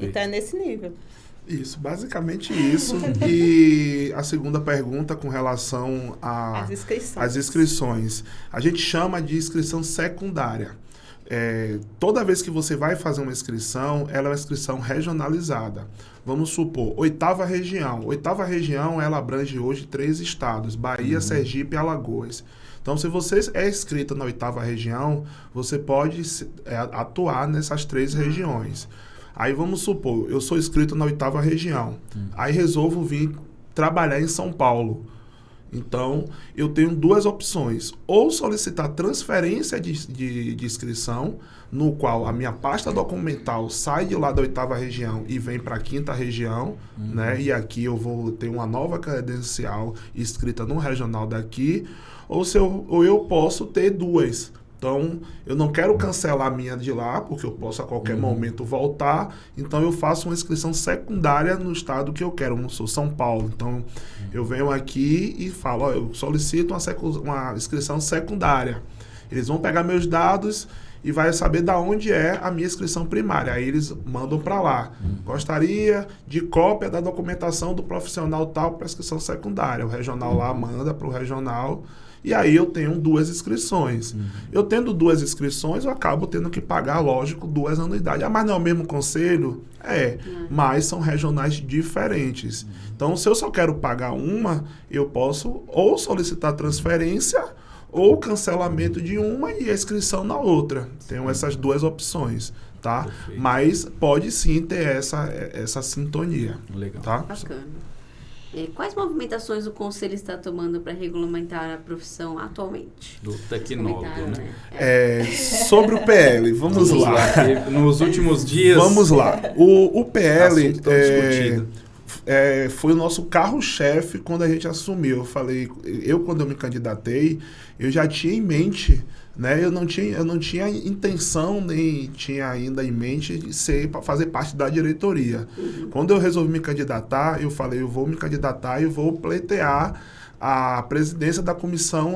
Então, é nesse nível. Isso, basicamente isso. E a segunda pergunta com relação às inscrições. A gente chama de inscrição secundária. Toda vez que você vai fazer uma inscrição, ela é uma inscrição regionalizada. Vamos supor, 8ª região. 8ª região, ela abrange hoje 3 estados, Bahia, Sergipe e Alagoas. Então, se você é inscrito na 8ª região, você pode atuar nessas 3 regiões. Aí vamos supor, eu sou inscrito na 8ª região, aí resolvo vir trabalhar em São Paulo. Então, eu tenho 2 opções. Ou solicitar transferência de inscrição, no qual a minha pasta documental sai de lá da 8ª região e vem para a 5ª região, né? E aqui eu vou ter uma nova credencial escrita no regional daqui, ou eu posso ter 2. Então, eu não quero cancelar a minha de lá, porque eu posso a qualquer momento voltar. Então, eu faço uma inscrição secundária no estado que eu quero. Eu sou São Paulo. Então, eu venho aqui e falo, eu solicito uma inscrição secundária. Eles vão pegar meus dados e vai saber de onde é a minha inscrição primária. Aí eles mandam para lá. Gostaria de cópia da documentação do profissional tal para inscrição secundária. O regional lá manda para o regional. E aí eu tenho 2 inscrições. Eu tendo 2 inscrições, eu acabo tendo que pagar, lógico, 2 anuidades. Mas não é o mesmo conselho? Mas são regionais diferentes. Então, se eu só quero pagar uma, eu posso ou solicitar transferência ou cancelamento de uma e a inscrição na outra. Tenho essas 2 opções, tá? Perfeito. Mas pode sim ter essa sintonia. Legal. Tá? Bacana. Quais movimentações o Conselho está tomando para regulamentar a profissão atualmente? Do tecnólogo, né? Sobre o PL, vamos lá. Nos últimos dias... Vamos lá. O PL foi o nosso carro-chefe quando a gente assumiu. Quando eu me candidatei, eu já tinha em mente... Né? Eu não tinha intenção, nem tinha ainda em mente de fazer parte da diretoria. Quando eu resolvi me candidatar, eu falei, eu vou me candidatar e vou pleitear a presidência da Comissão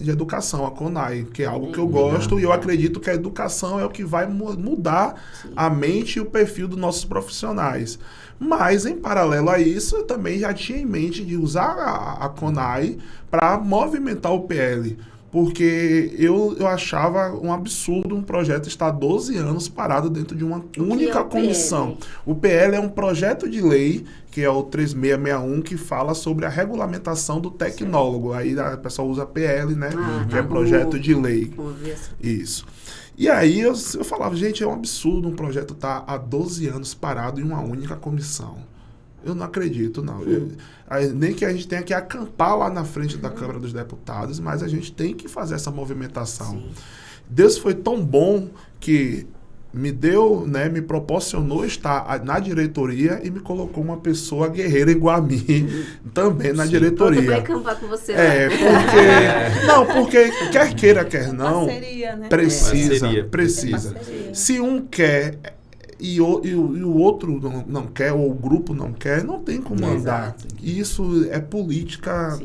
de Educação, a CONAI, que é algo que eu gosto e eu acredito que a educação é o que vai mudar a mente e o perfil dos nossos profissionais. Mas, em paralelo a isso, eu também já tinha em mente de usar a CONAI para movimentar o PL. Porque eu achava um absurdo um projeto estar 12 anos parado dentro de uma única comissão. O PL é um projeto de lei, que é o 3661, que fala sobre a regulamentação do tecnólogo. Aí a pessoa usa PL, né? Que é projeto de lei. Isso. E aí eu falava, gente, é um absurdo um projeto estar há 12 anos parado em uma única comissão. Eu não acredito, não. Nem que a gente tenha que acampar lá na frente da Câmara dos Deputados, mas a gente tem que fazer essa movimentação. Sim. Deus foi tão bom que me deu, né, me proporcionou estar na diretoria e me colocou uma pessoa guerreira igual a mim também na diretoria. Pronto, vai acampar com você lá. Porque quer queira, quer não, Parceria, né? precisa. É Parceria. Se um quer e o outro não quer, ou o grupo não quer, não tem como andar. Isso é política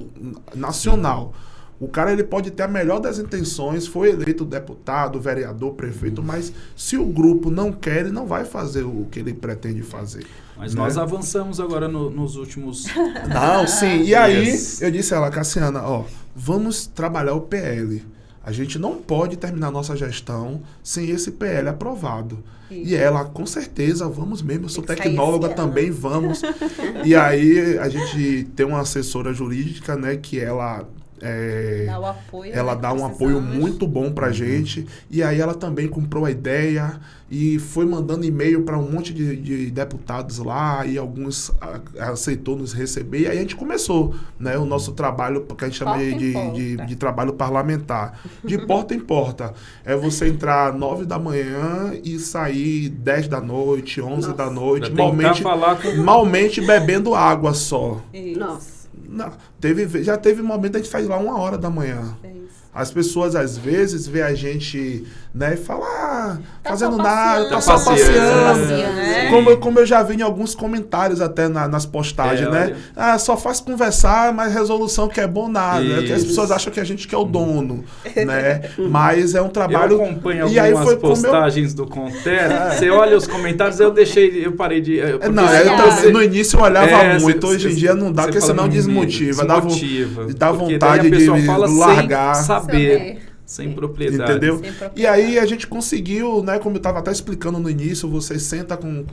nacional. O cara, ele pode ter a melhor das intenções, foi eleito deputado, vereador, prefeito, mas se o grupo não quer, ele não vai fazer o que ele pretende fazer. Mas nós avançamos agora nos últimos... Não, sim. E aí, eu disse a ela, Cassiana, vamos trabalhar o PL. A gente não pode terminar nossa gestão sem esse PL aprovado. E ela, com certeza, vamos mesmo. Eu sou tecnóloga também, vamos. E aí, a gente tem uma assessora jurídica, né, que ela... ela dá um apoio muito bom pra gente, e aí ela também comprou a ideia e foi mandando e-mail para um monte de deputados lá, e alguns aceitou nos receber, e aí a gente começou, né, o nosso trabalho, que a gente chama de trabalho parlamentar, de porta em porta. É você entrar 9 da manhã e sair 10 da noite, 11 da noite, malmente bebendo água só. Nossa. Não, já teve momento a gente faz lá 1h da manhã. As pessoas, às vezes, vê a gente, né, e falam, fazendo nada, tá só passeando. Né? Como eu já vi em alguns comentários até nas postagens, né? Só faz conversar, mas resolução que é bom nada. É que as pessoas acham que a gente que é o dono, né? Mas é um trabalho... Eu acompanho algumas postagens do Contera, você olha os comentários, eu parei de... No início eu olhava muito, hoje em dia não dá, porque senão desmotiva. Dá vontade de largar. Sem propriedade. Entendeu? E aí a gente conseguiu, né, como eu estava até explicando no início, você senta com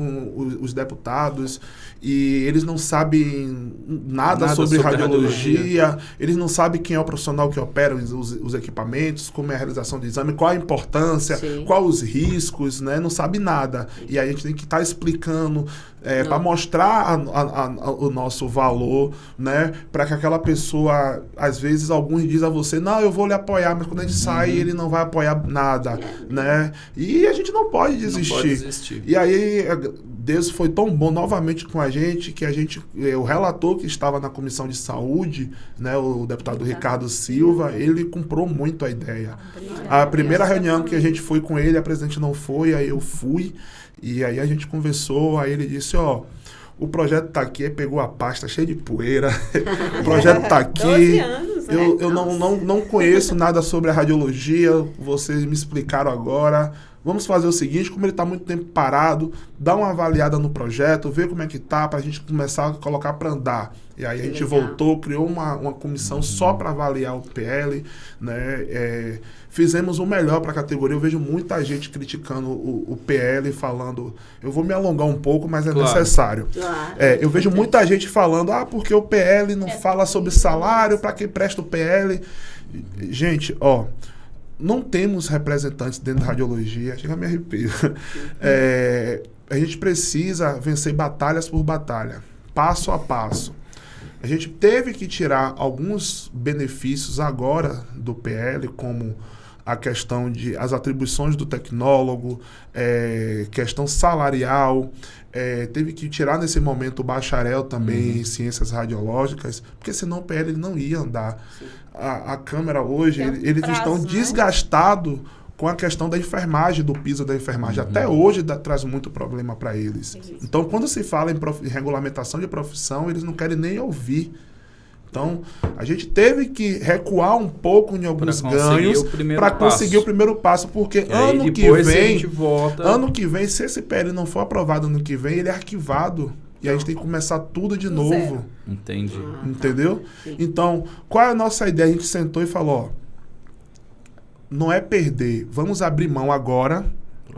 os deputados e eles não sabem nada sobre radiologia, eles não sabem quem é o profissional que opera os equipamentos, como é a realização do exame, qual a importância, quais os riscos, né, não sabe nada. E aí a gente tem que estar explicando para mostrar o nosso valor, né, para que aquela pessoa, às vezes alguns dizem a você, não, eu vou lhe apoiar, mas quando a gente sai, ele não vai apoiar nada, né? E a gente não pode desistir. Não pode desistir. E aí, Deus foi tão bom novamente com a gente, que o relator que estava na Comissão de Saúde, né, o deputado Ricardo Silva, ele comprou muito a ideia. A primeira reunião que a gente foi com ele, a presidente não foi, aí eu fui, e aí a gente conversou, aí ele disse, o projeto está aqui, pegou a pasta cheia de poeira, o projeto está aqui, 12 anos, né? eu não conheço nada sobre a radiologia, vocês me explicaram agora, vamos fazer o seguinte, como ele está muito tempo parado, dá uma avaliada no projeto, ver como é que tá, para a gente começar a colocar para andar. E aí a gente voltou, criou uma comissão só para avaliar o PL, né? Fizemos o melhor para a categoria. Eu vejo muita gente criticando o PL, falando... Eu vou me alongar um pouco, mas é necessário. Claro. Eu vejo muita gente falando, porque o PL não fala sobre salário, para que presta o PL? Gente, não temos representantes dentro da radiologia. Chega a me arrepio. A gente precisa vencer batalhas por batalha, passo a passo. A gente teve que tirar alguns benefícios agora do PL, como a questão as atribuições do tecnólogo, questão salarial, teve que tirar nesse momento o bacharel também em ciências radiológicas, porque senão o PL ele não ia andar. A Câmara hoje, eles estão desgastados com a questão da enfermagem, do piso da enfermagem. Até hoje traz muito problema para eles. Então, quando se fala em regulamentação de profissão, eles não querem nem ouvir. Então, a gente teve que recuar um pouco em alguns ganhos para conseguir o primeiro passo, porque ano que vem, se esse PL não for aprovado ano que vem, ele é arquivado. E a gente tem que começar tudo de novo. Entendi. Entendeu? Então, qual é a nossa ideia? A gente sentou e falou, não é perder, vamos abrir mão agora,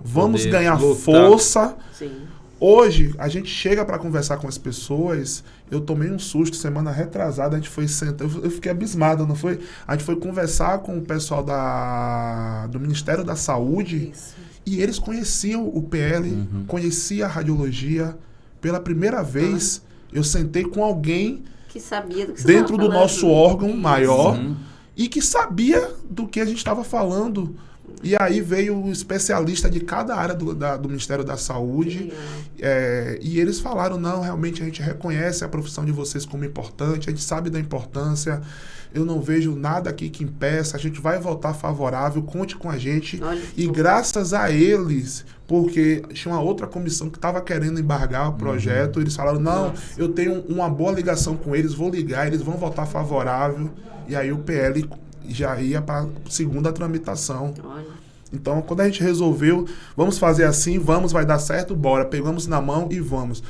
vamos ganhar força. Sim. Hoje, a gente chega para conversar com as pessoas, eu tomei um susto, semana retrasada, a gente foi sentar, eu fiquei abismado, não foi? A gente foi conversar com o pessoal do Ministério da Saúde, e eles conheciam o PL, conheciam a radiologia. Pela primeira vez, eu sentei com alguém que sabia do que dentro do nosso órgão maior, e que sabia do que a gente estava falando, E aí veio o especialista de cada área do Ministério da Saúde. E eles falaram, não, realmente a gente reconhece a profissão de vocês como importante, a gente sabe da importância, eu não vejo nada aqui que impeça, a gente vai votar favorável, conte com a gente. E graças a eles, porque tinha uma outra comissão que estava querendo embargar o projeto, eles falaram, não, eu tenho uma boa ligação com eles, vou ligar, eles vão votar favorável. E aí o PL já ia para a segunda tramitação. Então, quando a gente resolveu, vamos fazer assim, vamos, vai dar certo, bora. Pegamos na mão e vamos.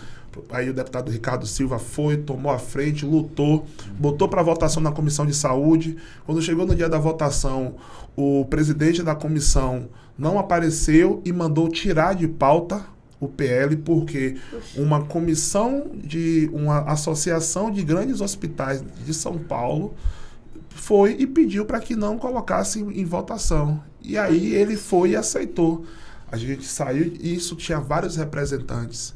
Aí o deputado Ricardo Silva foi, tomou a frente, lutou, botou para votação na Comissão de Saúde. Quando chegou no dia da votação, o presidente da comissão não apareceu e mandou tirar de pauta o PL, porque uma comissão de uma associação de grandes hospitais de São Paulo foi e pediu para que não colocasse em votação. E aí ele foi e aceitou. A gente saiu e isso tinha vários representantes.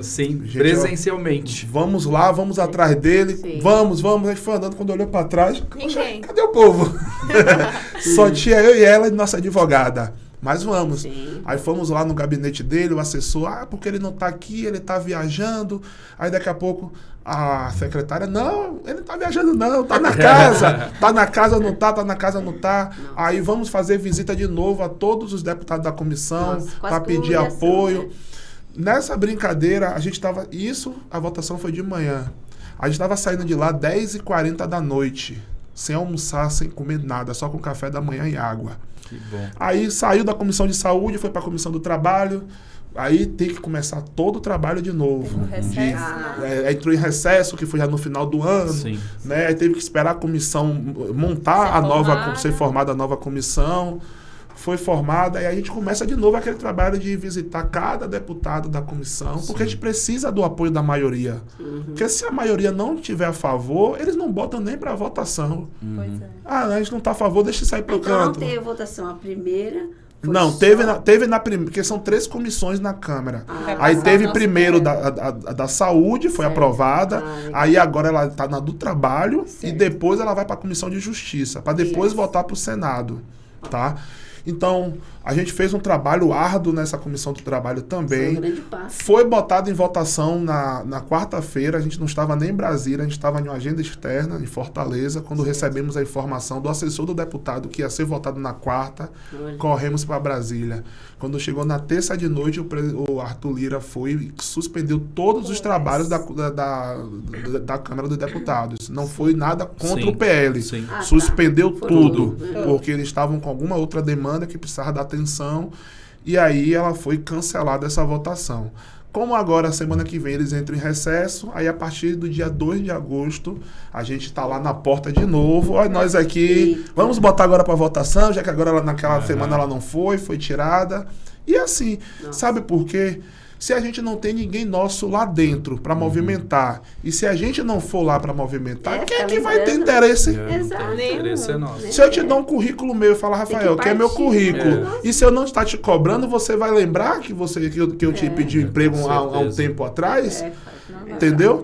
Sim, gente, presencialmente. Vamos lá, vamos atrás dele. Sim. Vamos. A gente foi andando, quando olhou para trás. Ninguém. Cadê o povo? Só tinha eu e ela e nossa advogada. Mas vamos. Sim. Aí fomos lá no gabinete dele, o assessor, porque ele não está aqui, ele está viajando. Aí daqui a pouco a secretária, não, ele não está viajando não, está na casa. Está na casa, não está, está na casa, não está. Aí vamos fazer visita de novo a todos os deputados da comissão para pedir apoio. Né? Nessa brincadeira, a gente estava... a votação foi de manhã. A gente estava saindo de lá 10h40 da noite, sem almoçar, sem comer nada, só com café da manhã e água. Que bom. Aí saiu da Comissão de Saúde, foi para a Comissão do Trabalho. Aí tem que começar todo o trabalho de novo. Entrou em recesso, que foi já no final do ano. Sim. Né? Aí teve que esperar a comissão montar ser formada a nova comissão. Foi formada, e aí a gente começa de novo aquele trabalho de visitar cada deputado da comissão, porque a gente precisa do apoio da maioria. Porque se a maioria não tiver a favor, eles não botam nem para votação. Pois é. A gente não está a favor, deixa sair para o canto. Então não teve votação, a primeira... Não, teve na primeira, porque são 3 comissões na Câmara. Aí teve primeiro da Saúde, foi aprovada, aí agora ela está na do Trabalho, e depois ela vai para a Comissão de Justiça, para depois voltar para o Senado, tá? Então, a gente fez um trabalho árduo nessa Comissão do Trabalho também. Foi botado em votação na quarta-feira. A gente não estava nem em Brasília, a gente estava em uma agenda externa, em Fortaleza. Quando recebemos a informação do assessor do deputado que ia ser votado na quarta, corremos para Brasília. Quando chegou na terça de noite, o Arthur Lira foi e suspendeu todos os trabalhos da Câmara dos Deputados. Não foi nada contra o PL. Suspendeu tudo, porque eles estavam com alguma outra demanda que precisava da atenção, e aí ela foi cancelada essa votação. Como agora, semana que vem, eles entram em recesso, aí a partir do dia 2 de agosto, a gente está lá na porta de novo. Olha, nós aqui, vamos botar agora para votação, já que agora naquela semana ela não foi tirada. E assim, sabe por quê? Se a gente não tem ninguém nosso lá dentro para movimentar, e se a gente não for lá para movimentar, quem é que vai ter interesse? Exato. Interesse é nosso. Se eu te dou um currículo meu e falar, Rafael, que é meu currículo, e se eu não estar te cobrando, você vai lembrar que eu te pedi um emprego há um tempo atrás? Entendeu?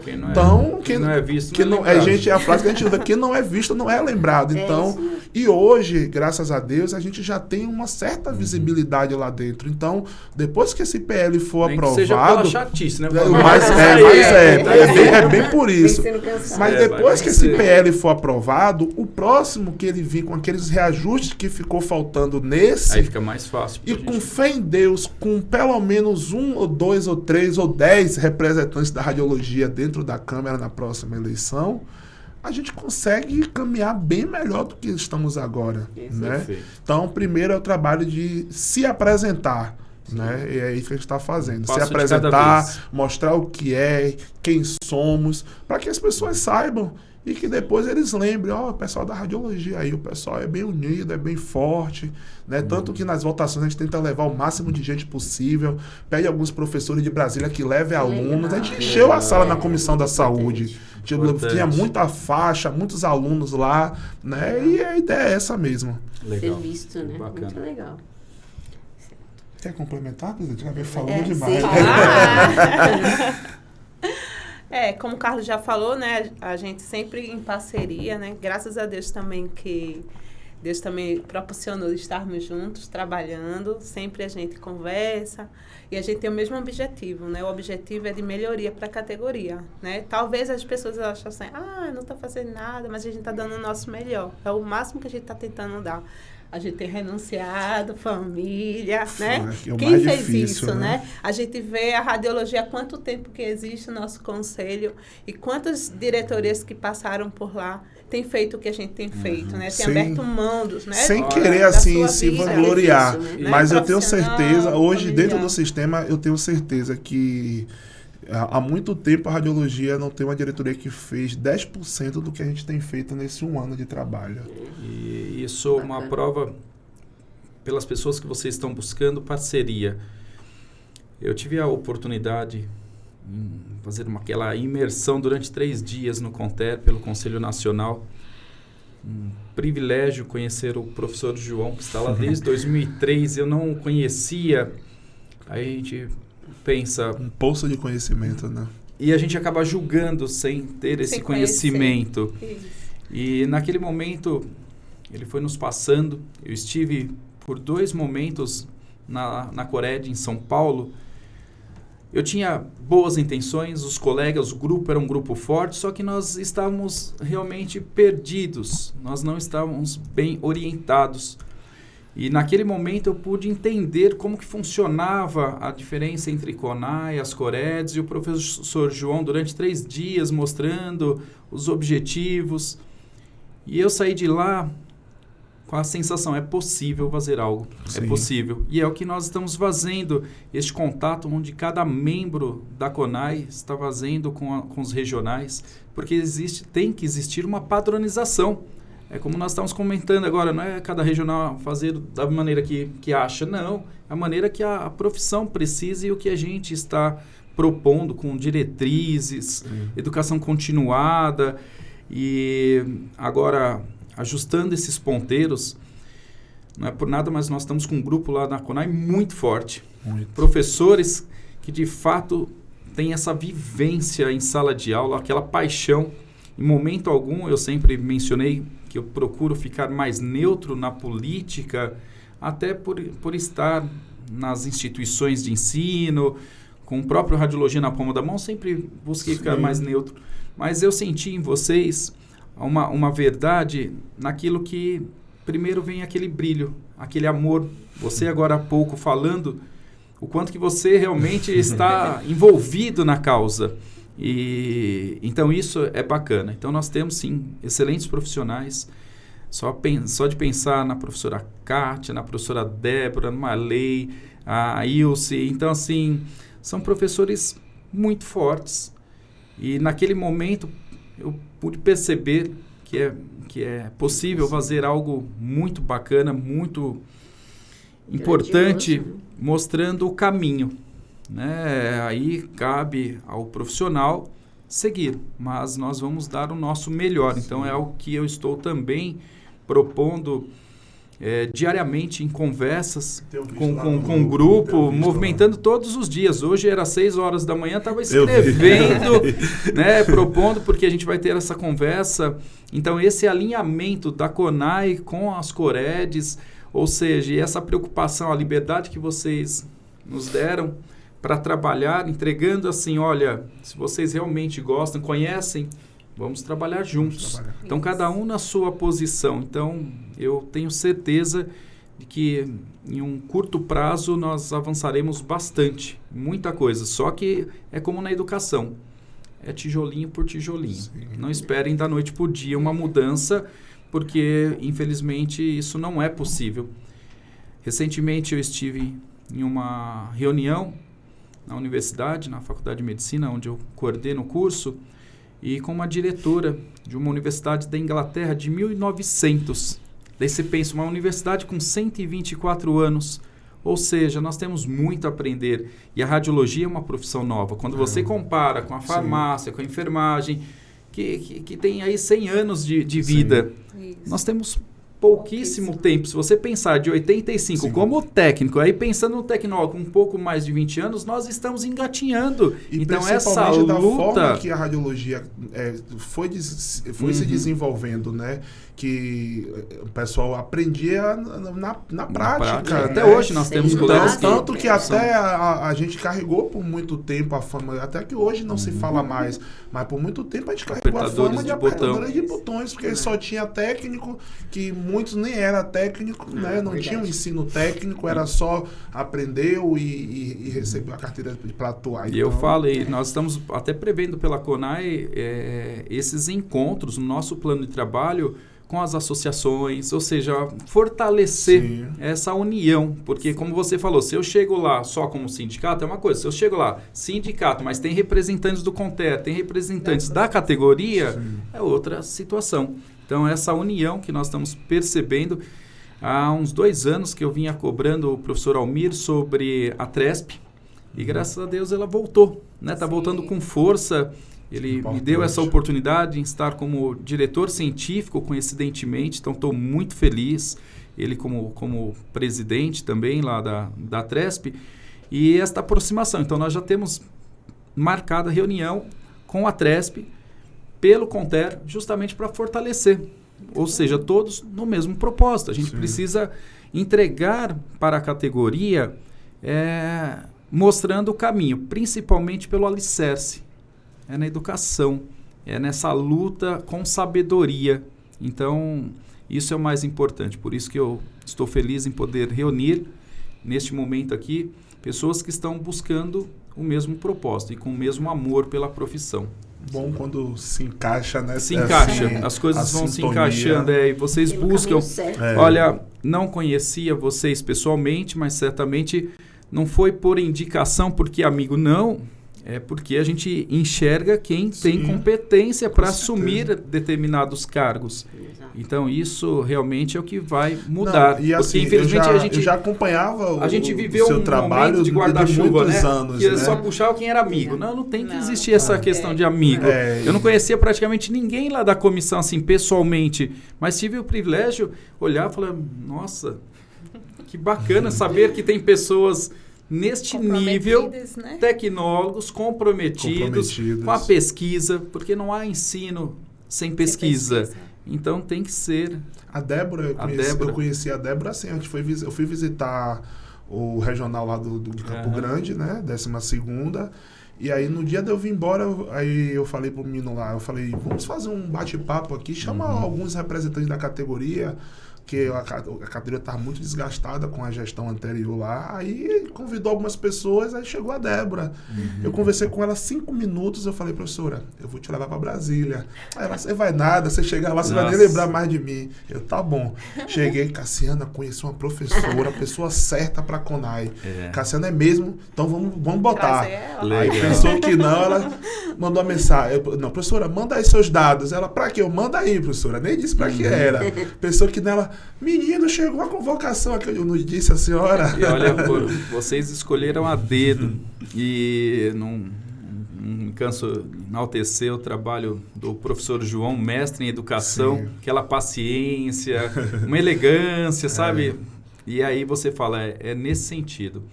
Quem não é visto é a frase que a gente usa, quem não é visto não é lembrado. Então, e hoje, graças a Deus, a gente já tem uma certa visibilidade lá dentro. Então, depois que esse PL for aprovado, seja pela chatice, né? É bem por isso. Mas depois que esse PL for aprovado, o próximo que ele vir com aqueles reajustes que ficou faltando nesse, aí fica mais fácil. E com fé em Deus, com pelo menos 1 ou 2 ou 3 ou 10 representantes da radiologia dentro da Câmara na próxima eleição, a gente consegue caminhar bem melhor do que estamos agora. Né? Então, primeiro é o trabalho de se apresentar. Né? E é isso que a gente está fazendo. Se apresentar, mostrar o que é, quem somos, para que as pessoas saibam e que depois eles lembrem, o pessoal da radiologia aí, o pessoal é bem unido, é bem forte, né? Tanto que nas votações a gente tenta levar o máximo de gente possível, pede alguns professores de Brasília que levem alunos, a gente encheu a sala na Comissão da Saúde, tinha muita faixa, muitos alunos lá, né? E a ideia é essa mesmo. Ser visto, né? Bacana. Muito legal. Quer complementar, presidente? Já veio falando demais. Como o Carlos já falou, né? A gente sempre em parceria, né? Graças a Deus também que Deus também proporcionou estarmos juntos, trabalhando, sempre a gente conversa e a gente tem o mesmo objetivo, né? O objetivo é de melhoria para a categoria, né? Talvez as pessoas achem assim, não está fazendo nada, mas a gente está dando o nosso melhor. É o máximo que a gente está tentando dar. A gente tem renunciado, família, né? Quem fez difícil, isso, né? A gente vê a radiologia há quanto tempo que existe o nosso conselho e quantas diretorias que passaram por lá têm feito o que a gente tem feito, né? Tem aberto mão dos, né? Sem querer, assim, se vangloriar. É difícil, né? Mas eu tenho certeza, hoje, familiar. dentro do sistema, eu tenho certeza que há muito tempo a radiologia não tem uma diretoria que fez 10% do que a gente tem feito nesse 1 ano de trabalho. E isso é uma prova pelas pessoas que vocês estão buscando parceria. Eu tive a oportunidade de fazer aquela imersão durante 3 dias no Conter, pelo Conselho Nacional. Um privilégio conhecer o professor João, que está lá desde 2003. Eu não o conhecia. Aí a gente pensa... Um poço de conhecimento, né? E a gente acaba julgando sem ter esse conhecimento. E naquele momento, ele foi nos passando. Eu estive por 2 momentos na Cored, em São Paulo. Eu tinha boas intenções, os colegas, o grupo era um grupo forte, só que nós estávamos realmente perdidos. Nós não estávamos bem orientados. E naquele momento eu pude entender como que funcionava a diferença entre CONAI, as Coreds e o professor João durante 3 dias mostrando os objetivos. E eu saí de lá com a sensação, é possível fazer algo, Sim. é possível. E é o que nós estamos fazendo, este contato onde cada membro da CONAI está fazendo com os regionais, porque tem que existir uma padronização. É como nós estamos comentando agora, não é cada regional fazer da maneira que acha, não. É a maneira que a profissão precisa e o que a gente está propondo com diretrizes, educação continuada. E agora, ajustando esses ponteiros, não é por nada, mas nós estamos com um grupo lá na CONAI muito forte. Professores que, de fato, têm essa vivência em sala de aula, aquela paixão. Em momento algum, eu sempre mencionei que eu procuro ficar mais neutro na política, até por estar nas instituições de ensino, com o próprio Radiologia na palma da mão, sempre busquei ficar mais neutro. Mas eu senti em vocês uma verdade naquilo que primeiro vem aquele brilho, aquele amor. Você agora há pouco falando o quanto que você realmente está envolvido na causa. E então isso é bacana. Então nós temos sim excelentes profissionais. Só de pensar na professora Kátia, na professora Débora, no Marley, a Ilse. Então assim, são professores muito fortes. E naquele momento eu pude perceber que é possível fazer algo muito bacana, muito importante, mostrando o caminho. Né? Aí cabe ao profissional seguir, mas nós vamos dar o nosso melhor. Sim. Então é o que eu estou também propondo diariamente em conversas com o grupo, movimentando todos os dias. Hoje era 6 horas da manhã, estava escrevendo, né, propondo, porque a gente vai ter essa conversa. Então esse alinhamento da CONAI com as Coreds, ou seja, essa preocupação, a liberdade que vocês nos deram para trabalhar, entregando assim, olha, se vocês realmente gostam, conhecem, vamos trabalhar juntos. Então, cada um na sua posição. Então, eu tenho certeza de que em um curto prazo nós avançaremos bastante, muita coisa. Só que é como na educação, é tijolinho por tijolinho. Sim. Não esperem da noite para o dia uma mudança, porque, infelizmente, isso não é possível. Recentemente, eu estive em uma reunião na universidade, na Faculdade de Medicina, onde eu coordeno o curso, e com uma diretora de uma universidade da Inglaterra de 1900. Daí você pensa, uma universidade com 124 anos, ou seja, nós temos muito a aprender. E a radiologia é uma profissão nova. Quando você compara com a farmácia, com a enfermagem, que tem aí 100 anos de vida, nós temos pouquíssimo tempo. Se você pensar de 85 Sim. como técnico, aí pensando no tecnólogo com um pouco mais de 20 anos, nós estamos engatinhando. E então essa principalmente da forma luta... que a radiologia foi se desenvolvendo, né? Que o pessoal aprendia na prática. Até né? hoje nós temos Sim. colegas Então, Tanto que até a gente carregou por muito tempo a fama, até que hoje não se fala mais, mas por muito tempo a gente carregou a Apertadores fama de de botão. apertadores de botões, porque só tinha técnico, que muitos nem era técnico, né? Não tinha um ensino técnico, era só aprendeu e recebeu a carteira para atuar. E eu falei, nós estamos até prevendo pela CONAI esses encontros no nosso plano de trabalho com as associações, ou seja, fortalecer Sim. essa união, porque como você falou, se eu chego lá só como sindicato é uma coisa, se eu chego lá sindicato, mas tem representantes do CONTER, tem representantes da categoria, é outra situação. Então essa união que nós estamos percebendo, há uns 2 anos que eu vinha cobrando o professor Almir sobre a TRESP, e graças a Deus ela voltou, né? Está voltando com força. Ele me deu essa oportunidade de estar como diretor científico, coincidentemente, então estou muito feliz. Ele como presidente também lá da TRESP. E esta aproximação. Então, nós já temos marcada a reunião com a TRESP pelo CONTER, justamente para fortalecer. Ou seja, todos no mesmo propósito. A gente precisa entregar para a categoria mostrando o caminho, principalmente pelo alicerce. É na educação, é nessa luta com sabedoria. Então, isso é o mais importante. Por isso que eu estou feliz em poder reunir, neste momento aqui, pessoas que estão buscando o mesmo propósito e com o mesmo amor pela profissão. Bom quando se encaixa, né? Se encaixa, Assim, as coisas vão sintonia. se encaixando, e vocês Pelo buscam... caminho certo. Olha, não conhecia vocês pessoalmente, mas certamente não foi por indicação, porque amigo não... É porque a gente enxerga quem tem competência para assumir determinados cargos. Exato. Então, isso realmente é o que vai mudar. Não, e assim, porque, infelizmente, eu já acompanhava a gente viveu seu um trabalho momento de guarda-chuva, né? anos, que né? só puxava quem era amigo. Não tem que Não. existir essa questão de amigo. Eu não conhecia praticamente ninguém lá da comissão, assim, pessoalmente. Mas tive o privilégio de olhar e falar, nossa, que bacana saber que tem pessoas... neste nível, né? tecnólogos comprometidos com a pesquisa, porque não há ensino sem pesquisa. Então tem que ser. A Débora, eu conheci a Débora assim, eu fui visitar o regional lá de Campo Grande, né, 12ª, e aí no dia de eu vir embora, aí eu falei pro menino lá, eu falei, vamos fazer um bate-papo aqui, chama alguns representantes da categoria, que a categoria estava muito desgastada com a gestão anterior lá. Aí convidou algumas pessoas, aí chegou a Débora. Eu conversei com ela 5 minutos, eu falei, professora, eu vou te levar para Brasília. Aí ela, você vai nada, você chegar lá, você vai nem lembrar mais de mim. Eu, tá bom. Cheguei, Cassiana, conheci uma professora, a pessoa certa para a CONAI. Cassiana é mesmo, então vamos botar. Aí pensou que não, ela mandou uma mensagem. Não, professora, manda aí seus dados. Ela, para quê? Eu, manda aí, professora. Nem disse para que era. Pensou que nela... Menino, chegou a convocação aqui. Eu não disse a senhora. E olha, vocês escolheram a dedo. E não me canso de enaltecer o trabalho do professor João, mestre em educação. Sim. Aquela paciência, uma elegância, sabe? E aí você fala, é nesse sentido.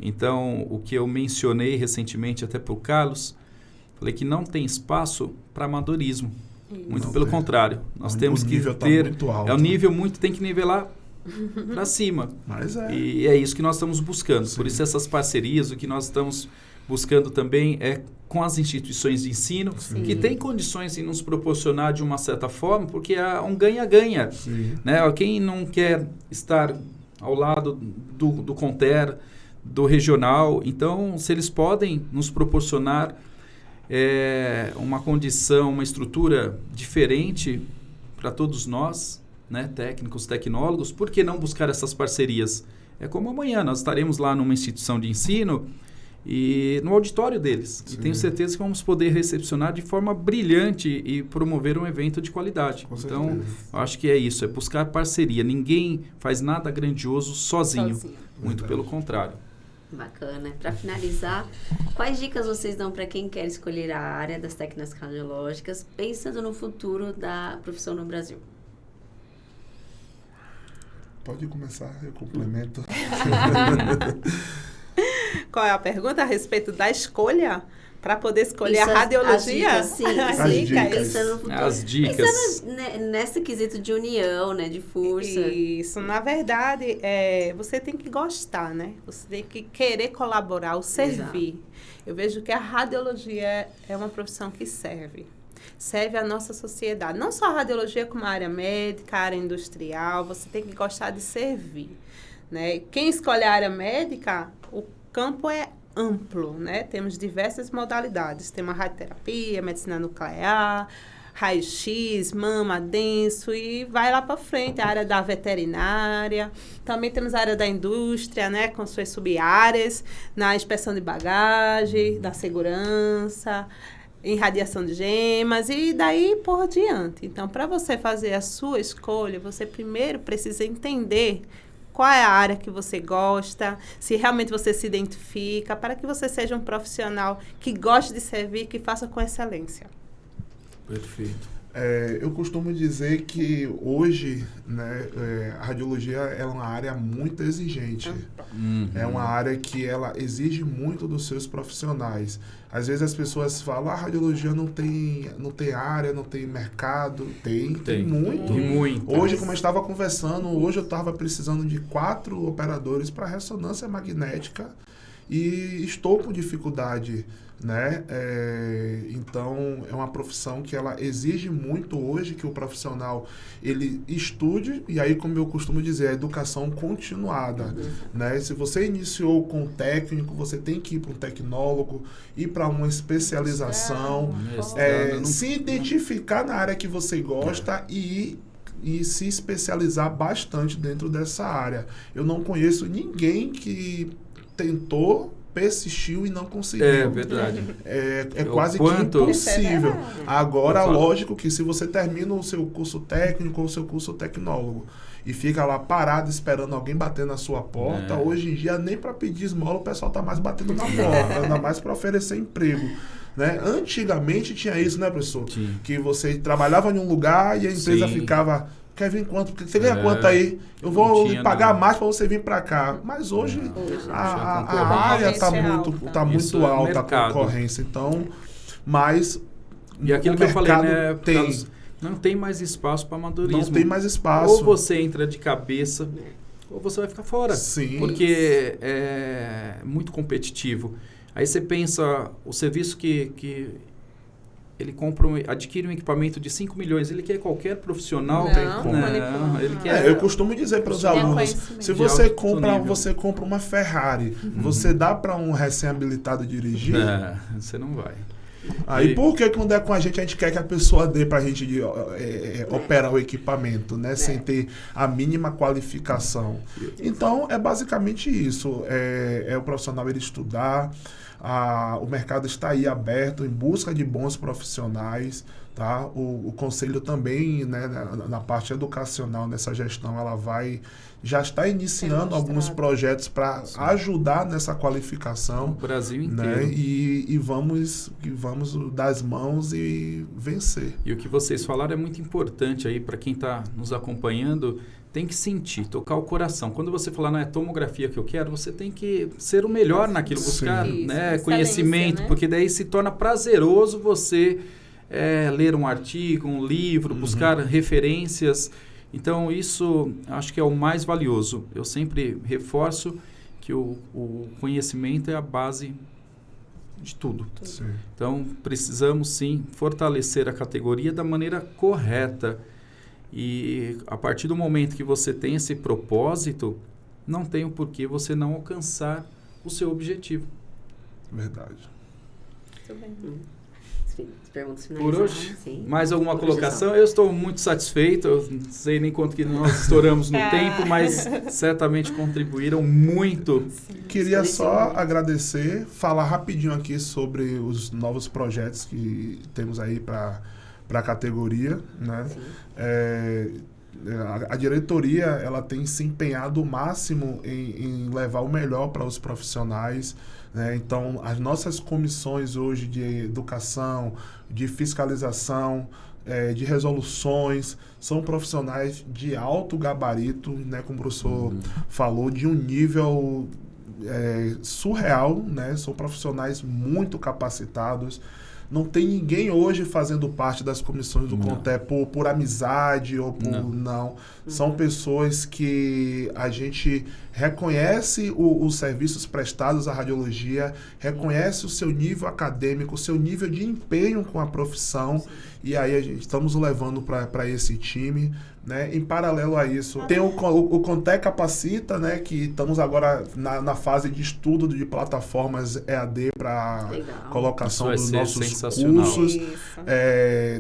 Então, o que eu mencionei recentemente até para o Carlos, falei que não tem espaço para amadorismo. Muito pelo contrário, nós temos que ter... muito alto. É um nível muito... Tem que nivelar para cima. Mas E é isso que nós estamos buscando. Por isso essas parcerias, o que nós estamos buscando também é com as instituições de ensino, que têm condições de nos proporcionar de uma certa forma, porque é um ganha-ganha. Né? Quem não quer estar ao lado do CONTER, do regional, então se eles podem nos proporcionar uma condição, uma estrutura diferente para todos nós, né, técnicos, tecnólogos, por que não buscar essas parcerias? É como amanhã, nós estaremos lá numa instituição de ensino e no auditório deles. E tenho certeza que vamos poder recepcionar de forma brilhante e promover um evento de qualidade. Então, eu acho que é isso, é buscar parceria. Ninguém faz nada grandioso sozinho. Muito pelo contrário. Bacana. Para finalizar, quais dicas vocês dão para quem quer escolher a área das técnicas radiológicas, pensando no futuro da profissão no Brasil? Pode começar, eu complemento. Qual é a pergunta a respeito da escolha? Para poder escolher Isso, a radiologia? As dicas, sim. As dicas. Pensando no futuro. As dicas. Pensando nesse quesito de união, né? De força. Isso, na verdade, você tem que gostar, né? Você tem que querer colaborar, o servir. Exato. Eu vejo que a radiologia é uma profissão que serve à nossa sociedade. Não só a radiologia, como a área médica, a área industrial, você tem que gostar de servir, né? Quem escolhe a área médica, o campo é amplo, né? Temos diversas modalidades. Temos a radioterapia, medicina nuclear, raio-x, mama, denso e vai lá para frente, a área da veterinária. Também temos a área da indústria, né, com suas sub-áreas, na inspeção de bagagem, da segurança, em radiação de gemas e daí por diante. Então, para você fazer a sua escolha, você primeiro precisa entender qual é a área que você gosta, se realmente você se identifica, para que você seja um profissional que goste de servir, que faça com excelência. Perfeito. Eu costumo dizer que hoje, né, a radiologia é uma área muito exigente. É uma área que ela exige muito dos seus profissionais. Às vezes as pessoas falam, a radiologia não tem área, não tem mercado. Tem muito. Muito. Hoje, como eu estava conversando, hoje eu estava precisando de 4 operadores para ressonância magnética e estou com dificuldade, né? Então, é uma profissão que ela exige muito hoje que o profissional ele estude, e aí, como eu costumo dizer, a educação continuada, né? Se você iniciou com técnico, você tem que ir para um tecnólogo, ir para uma especialização, se identificar na área que você gosta e se especializar bastante dentro dessa área. Eu não conheço ninguém que tentou, persistiu e não conseguiu. É verdade. É quase que impossível. Agora, lógico que se você termina o seu curso técnico ou o seu curso tecnólogo e fica lá parado esperando alguém bater na sua porta, hoje em dia nem para pedir esmola o pessoal tá mais batendo na porta, ainda mais para oferecer emprego. Né? Antigamente tinha isso, né, professor? Sim. Que você trabalhava em um lugar e a empresa ficava... Quer vir quanto? Você ganha quanto aí? Eu vou pagar mais para você vir para cá. Mas hoje a área está muito alta, a concorrência. Então, mas... E aquilo que eu falei, né? Não tem mais espaço para amadorismo. Não tem mais espaço. Ou você entra de cabeça, ou você vai ficar fora. Sim. Porque é muito competitivo. Aí você pensa, o serviço que ele adquire um equipamento de 5 milhões, ele quer qualquer profissional? Não, ele quer... Eu costumo dizer para os alunos, se você compra uma Ferrari, você dá para um recém-habilitado dirigir? Você não vai. Aí por que quando é com a gente quer que a pessoa dê para a gente operar o equipamento, né? Sem ter a mínima qualificação? Então, é basicamente isso. É o profissional ele estudar, o mercado está aí aberto em busca de bons profissionais, tá? O conselho também, né, na parte educacional, nessa gestão, ela já está iniciando alguns projetos para ajudar nessa qualificação. No Brasil inteiro. Né? E vamos dar as mãos e vencer. E o que vocês falaram é muito importante aí para quem está nos acompanhando. Tem que sentir, tocar o coração. Quando você falar, não é tomografia que eu quero, você tem que ser o melhor naquilo, buscar conhecimento, né? Porque daí se torna prazeroso você ler um artigo, um livro, buscar referências. Então, isso acho que é o mais valioso. Eu sempre reforço que o conhecimento é a base de tudo. Sim. Então, precisamos sim fortalecer a categoria da maneira correta. E a partir do momento que você tem esse propósito, não tem o porquê você não alcançar o seu objetivo. Verdade. Muito bem. Perguntas Por hoje, sim. Mais alguma colocação? Eu estou muito satisfeito, eu não sei nem quanto que nós estouramos no tempo, mas certamente contribuíram muito. Queria só agradecer, falar rapidinho aqui sobre os novos projetos que temos aí para a categoria, né? A diretoria ela tem se empenhado o máximo em levar o melhor para os profissionais, né? Então, as nossas comissões hoje de educação, de fiscalização, de resoluções, são profissionais de alto gabarito, né, como o professor falou, de um nível surreal, né? São profissionais muito capacitados. Não tem ninguém hoje fazendo parte das comissões do CONTE por amizade ou por... Não. São pessoas que a gente reconhece os serviços prestados à radiologia, reconhece o seu nível acadêmico, o seu nível de empenho com a profissão, e aí a gente estamos levando para esse time, né? Em paralelo a isso, tem o CONTE Capacita, né? Que estamos agora na fase de estudo de plataformas EAD para colocação dos nossos cursos.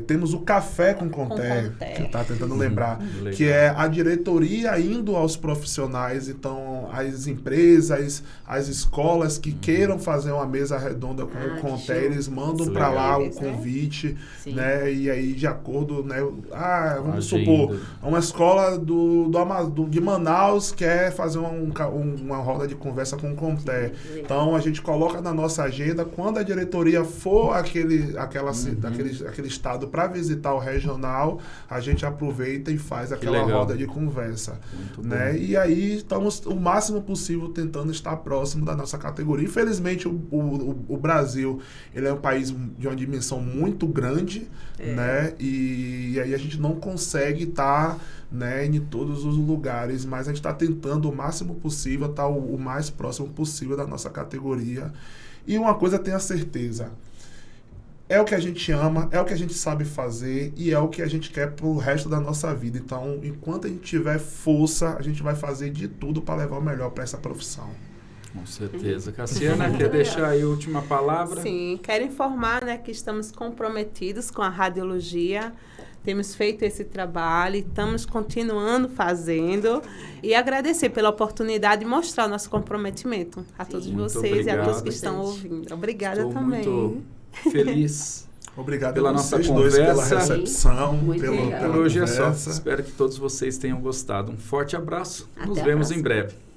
Temos o Café com CONTE, que está tentando lembrar, que é a diretoria indo aos profissionais, então as empresas, as escolas que queiram fazer uma mesa redonda com o CONTE, eles mandam para lá o convite, né? E aí de acordo, né? Vamos supor, uma escola de Manaus quer fazer uma roda de conversa com o CONTE. Então a gente coloca na nossa agenda, quando a diretoria for aquele estado para visitar o regional, a gente aproveita e faz aquela roda de conversa, né? E aí estamos o máximo possível tentando estar próximo da nossa categoria. Infelizmente o Brasil, ele é um país de uma dimensão muito grande, né? E aí a gente não consegue estar, né, em todos os lugares, mas a gente está tentando o máximo possível estar o mais próximo possível da nossa categoria. E uma coisa tenha certeza, é o que a gente ama, é o que a gente sabe fazer e é o que a gente quer pro resto da nossa vida. Então, enquanto a gente tiver força, a gente vai fazer de tudo para levar o melhor para essa profissão. Com certeza. Cassiana, quer deixar aí a última palavra? Sim, quero informar, né, que estamos comprometidos com a radiologia. Temos feito esse trabalho, estamos continuando fazendo e agradecer pela oportunidade de mostrar o nosso comprometimento a todos vocês e a todos que estão ouvindo. Obrigada também. Estou muito feliz. Obrigado pela a nossa vocês conversa. dois, pela recepção, pela Por hoje conversa. é só. Espero que todos vocês tenham gostado. Um forte abraço. Nos Até a vemos em próxima. breve.